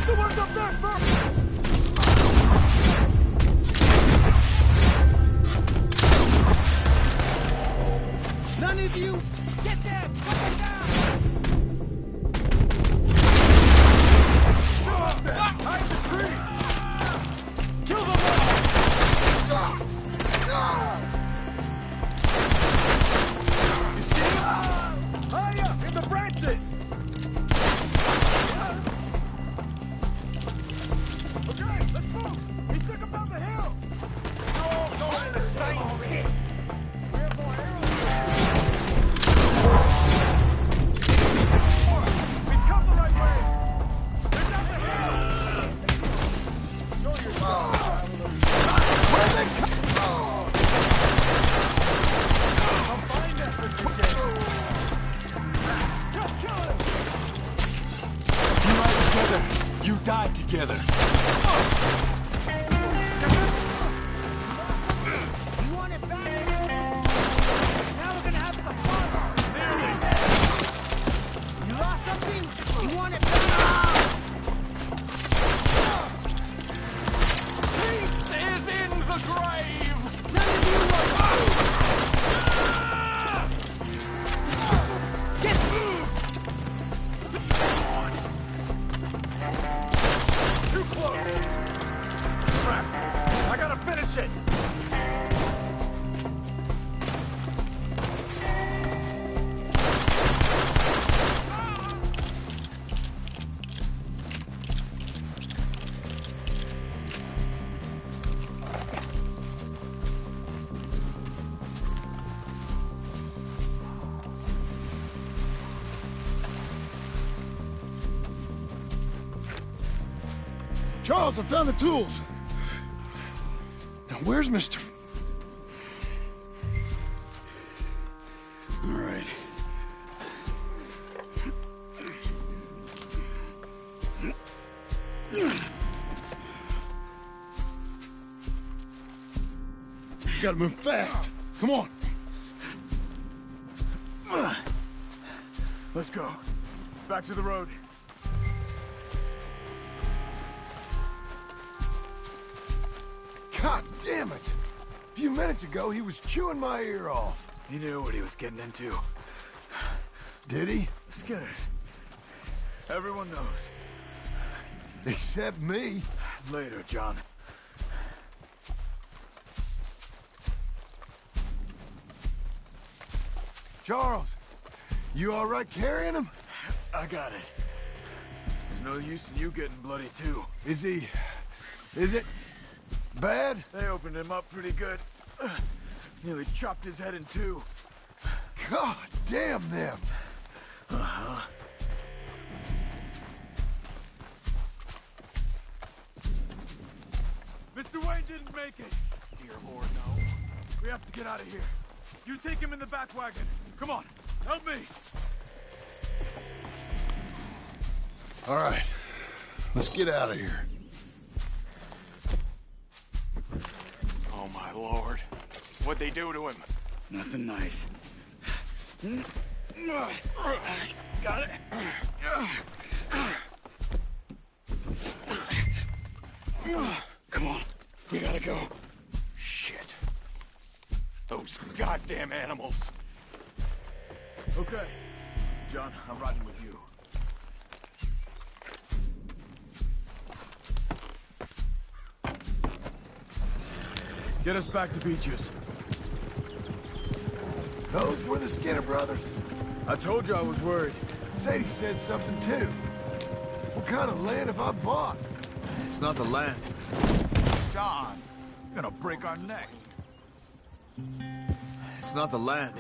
The one's up there first! None of you, get them! Put them down! Still up there! Hide the tree! Kill them all! You see him? Higher! In the branches! Okay, let's move! He took him down the hill! You're all going in the same pit! We have more arrows! We've come the right way! They're down the hill! Show yourself! Where they come? Come find us if you can! Just kill him! You ride together, you die together. You want it back? Now we're gonna have some fun. You lost something? You want it back? Peace is in the grave! None of you will. Get too close! Crap! I gotta finish it! Charles, I found the tools. Now, where's Mr. All right. You gotta move fast. Come on. Let's go. Back to the road. God damn it! A few minutes ago, he was chewing my ear off. He knew what he was getting into. Did he? Skinners. Everyone knows. Except me. Later, John. Charles, you all right carrying him? I got it. There's no use in you getting bloody, too. Is he... is it... bad? They opened him up pretty good. Nearly chopped his head in two. God damn them! Uh-huh. Mr. Wayne didn't make it. Dear Lord, no. We have to get out of here. You take him in the back wagon. Come on, help me. All right, let's get out of here. Oh, my Lord. What'd they do to him? Nothing nice. Got it. Come on, we gotta go. Shit. Those goddamn animals. Okay. John, I'm riding with you. Get us back to Beaches. Those were the Skinner brothers. I told you I was worried. Sadie said something too. What kind of land have I bought? It's not the land. John, you're gonna break our neck. It's not the land.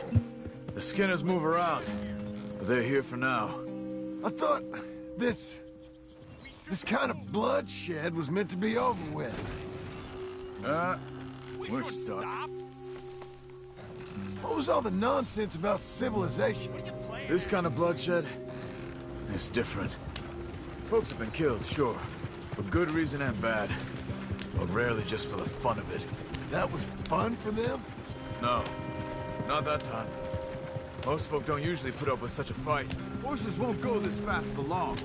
The Skinners move around. But they're here for now. I thought this kind of bloodshed was meant to be over with. We're stuck. What was all the nonsense about civilization? This kind of bloodshed is different. Folks have been killed, sure. For good reason and bad. But rarely just for the fun of it. That was fun for them? No. Not that time. Most folk don't usually put up with such a fight. Horses won't go this fast for long.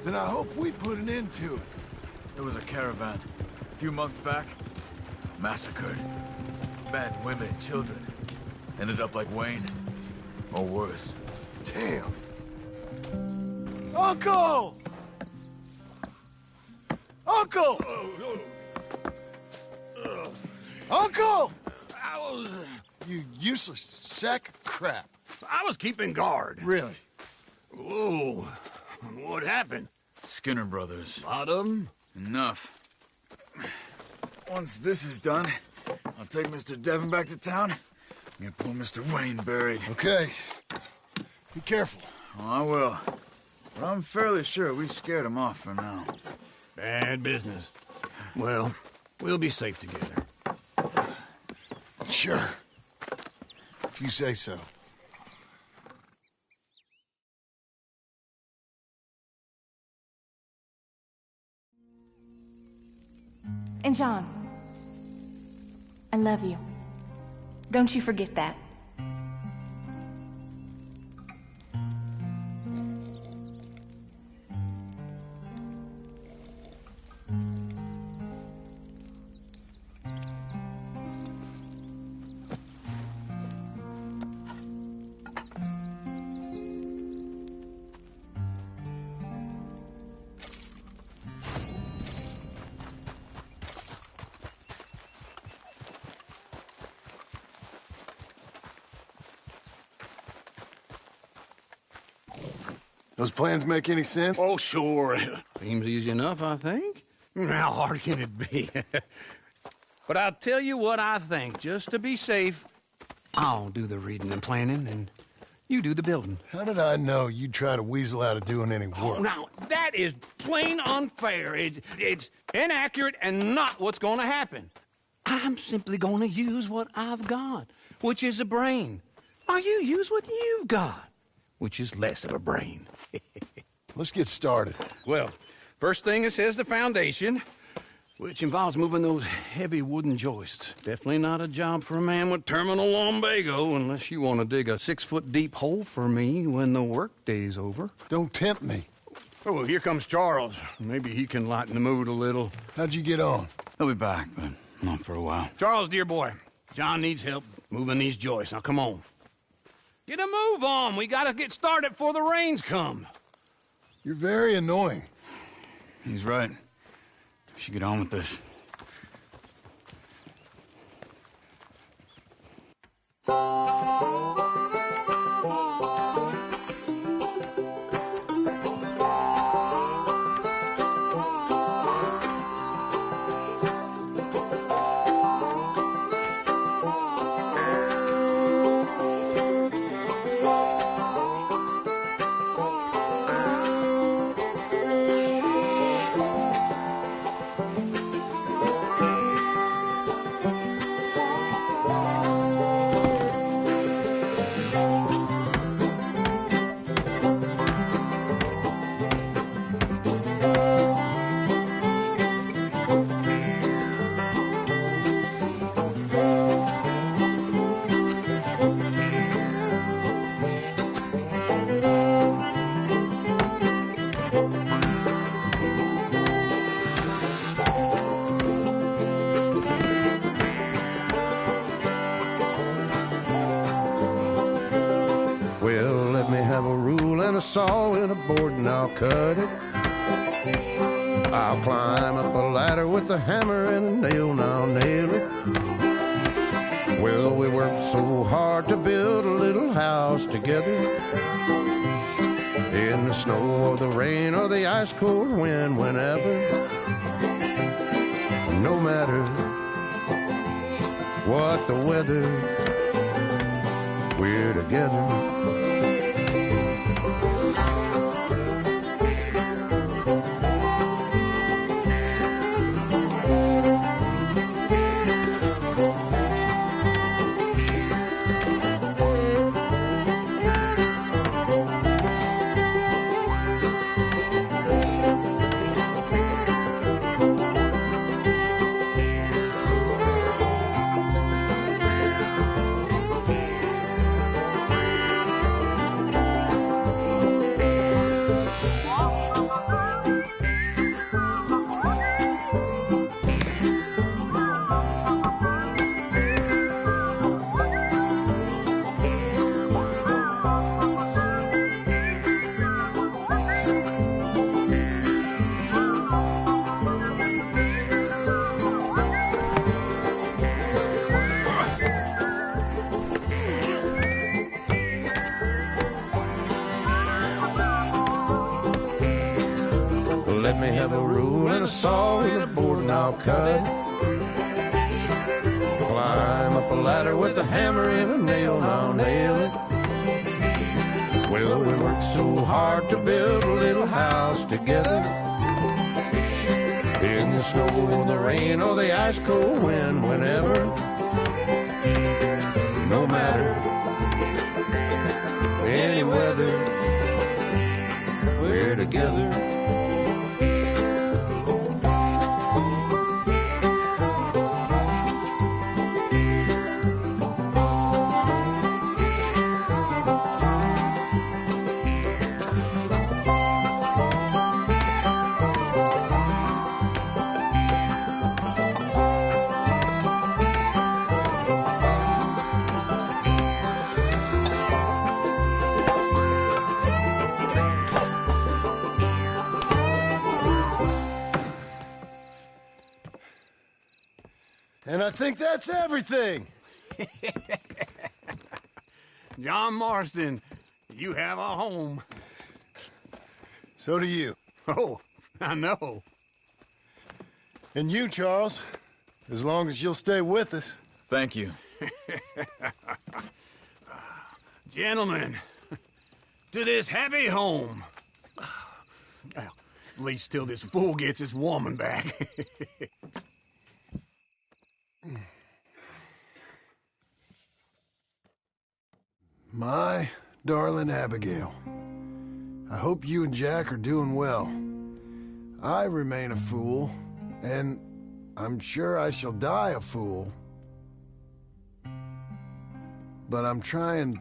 Then I hope we put an end to it. There was a caravan a few months back. Massacred. Men, women, children. Ended up like Wayne. Or worse. Damn. Uncle! Uncle! Uncle! You useless sack of crap. I was keeping guard. Really? Whoa. What happened? Skinner brothers. A lot of them? Enough. Once this is done, I'll take Mr. Devon back to town and get poor Mr. Wayne buried. Okay. Be careful. Oh, I will. But I'm fairly sure we scared him off for now. Bad business. Well, we'll be safe together. Sure. If you say so. And John, I love you. Don't you forget that. Those plans make any sense? Oh, sure. Seems easy enough, I think. How hard can it be? But I'll tell you what I think. Just to be safe, I'll do the reading and planning, and you do the building. How did I know you'd try to weasel out of doing any work? Oh, now, that is plain unfair. It's inaccurate and not what's going to happen. I'm simply going to use what I've got, which is a brain. While you use what you've got, which is less of a brain. Let's get started. Well, first thing it says the foundation, which involves moving those heavy wooden joists. Definitely not a job for a man with terminal lumbago unless you want to dig a 6-foot deep hole for me when the workday's over. Don't tempt me. Oh, here comes Charles. Maybe he can lighten the mood a little. How'd you get on? He'll be back, but not for a while. Charles, dear boy, John needs help moving these joists. Now, come on. Get a move on. We gotta get started before the rains come. You're very annoying. He's right. We should get on with this. Well, let me have a rule and a saw and a board and I'll cut it. I'll climb up a ladder with a hammer and a nail and I'll nail it. Well, we worked so hard to build a little house together. In the snow or the rain or the ice cold wind, whenever. No matter what the weather, we're together. I'll cut it. Climb up a ladder with a hammer and a nail, and I'll nail it. Well, we worked so hard to build a little house together. In the snow, the rain, or the ice cold wind, whenever. No matter any weather, we're together. And I think that's everything. John Marston, you have a home. So do you. Oh, I know. And you, Charles, as long as you'll stay with us. Thank you. Gentlemen, to this happy home. Well, at least till this fool gets his woman back. My darling Abigail, I hope you and Jack are doing well. I remain a fool, and I'm sure I shall die a fool. But I'm trying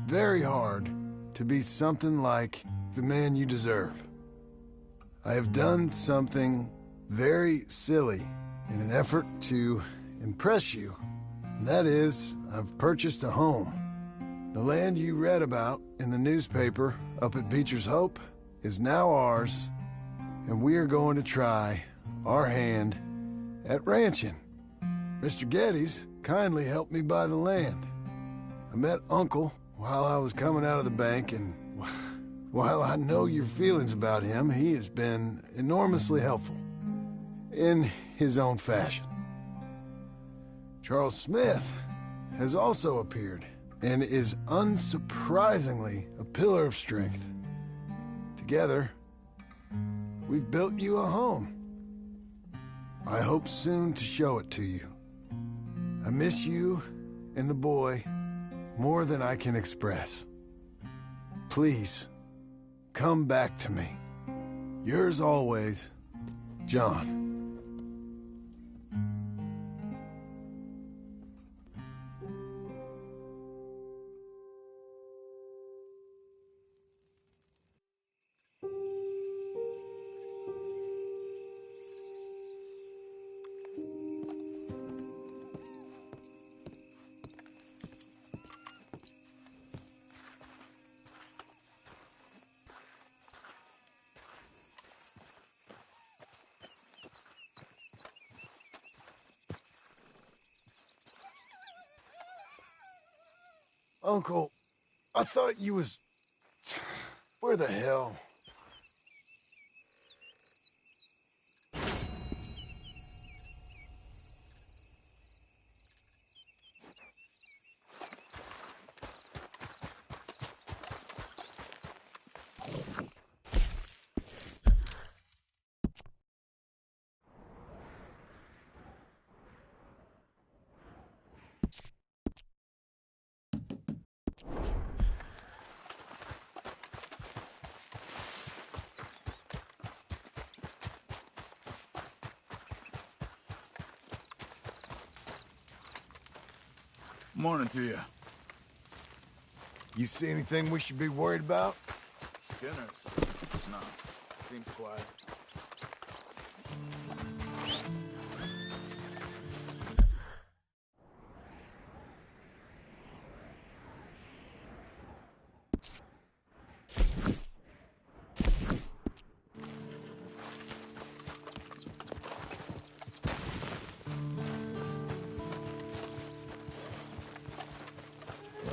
very hard to be something like the man you deserve. I have done something very silly in an effort to impress you. And that is, I've purchased a home. The land you read about in the newspaper up at Beecher's Hope is now ours, and we are going to try our hand at ranching. Mr. Geddes kindly helped me buy the land. I met Uncle while I was coming out of the bank, and while I know your feelings about him, he has been enormously helpful in his own fashion. Charles Smith has also appeared and is unsurprisingly a pillar of strength. Together, we've built you a home. I hope soon to show it to you. I miss you and the boy more than I can express. Please, come back to me. Yours always, John. Uncle, I thought you was... Where the hell? Morning to you. You see anything we should be worried about? Dinner? No. Seems quiet.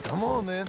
Come on, then.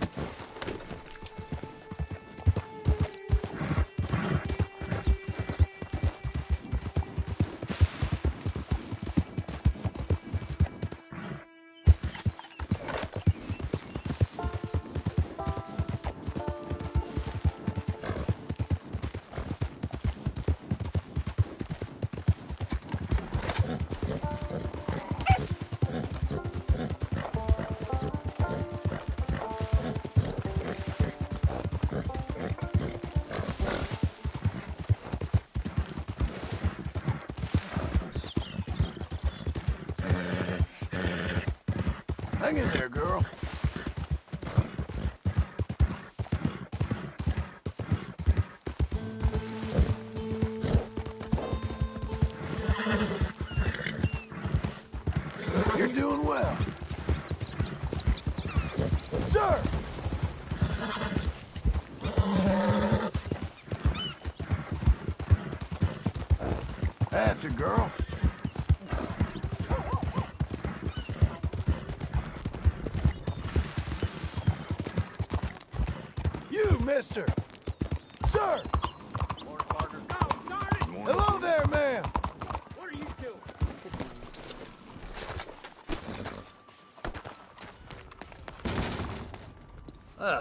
Hang in there, girl. You're doing well. Sir! That's a girl. You, mister! Sir! Morning, partner. Oh, darn it! Hello there, ma'am! What are you doing?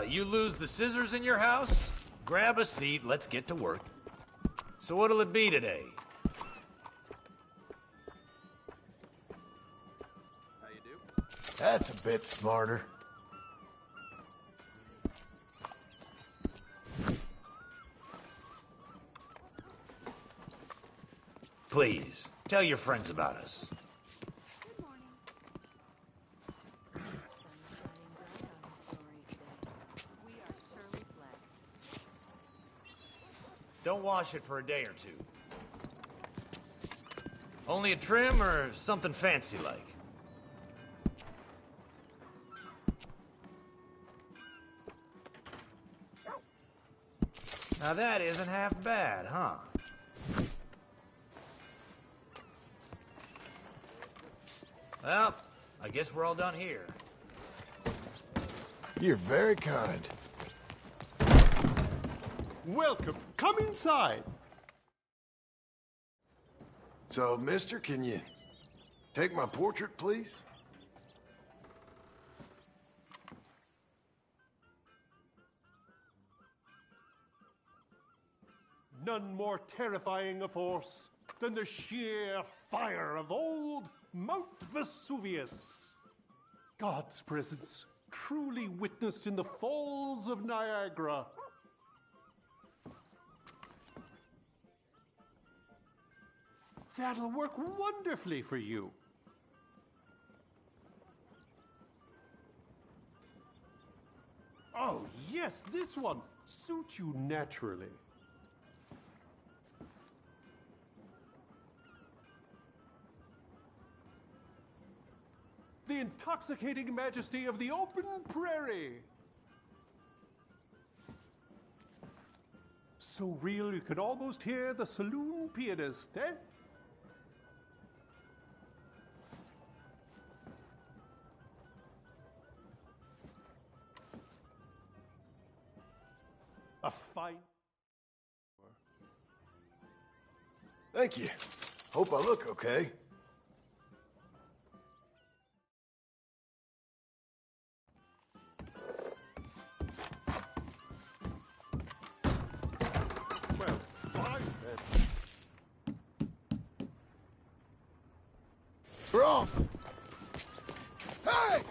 You lose the scissors in your house? Grab a seat, let's get to work. So what'll it be today? How you do? That's a bit smarter. Please, tell your friends about us. Don't wash it for a day or two. Only a trim or something fancy like? Now that isn't half bad, huh? Well, I guess we're all done here. You're very kind. Welcome. Come inside. So, mister, can you take my portrait, please? None more terrifying a force than the sheer fire of old Mount Vesuvius. God's presence truly witnessed in the falls of Niagara. That'll work wonderfully for you. Oh, yes, this one suits you naturally. The intoxicating majesty of the open prairie. So real you could almost hear the saloon pianist, eh? A fine... Thank you. Hope I look okay. Well, fine then. We're off! Hey!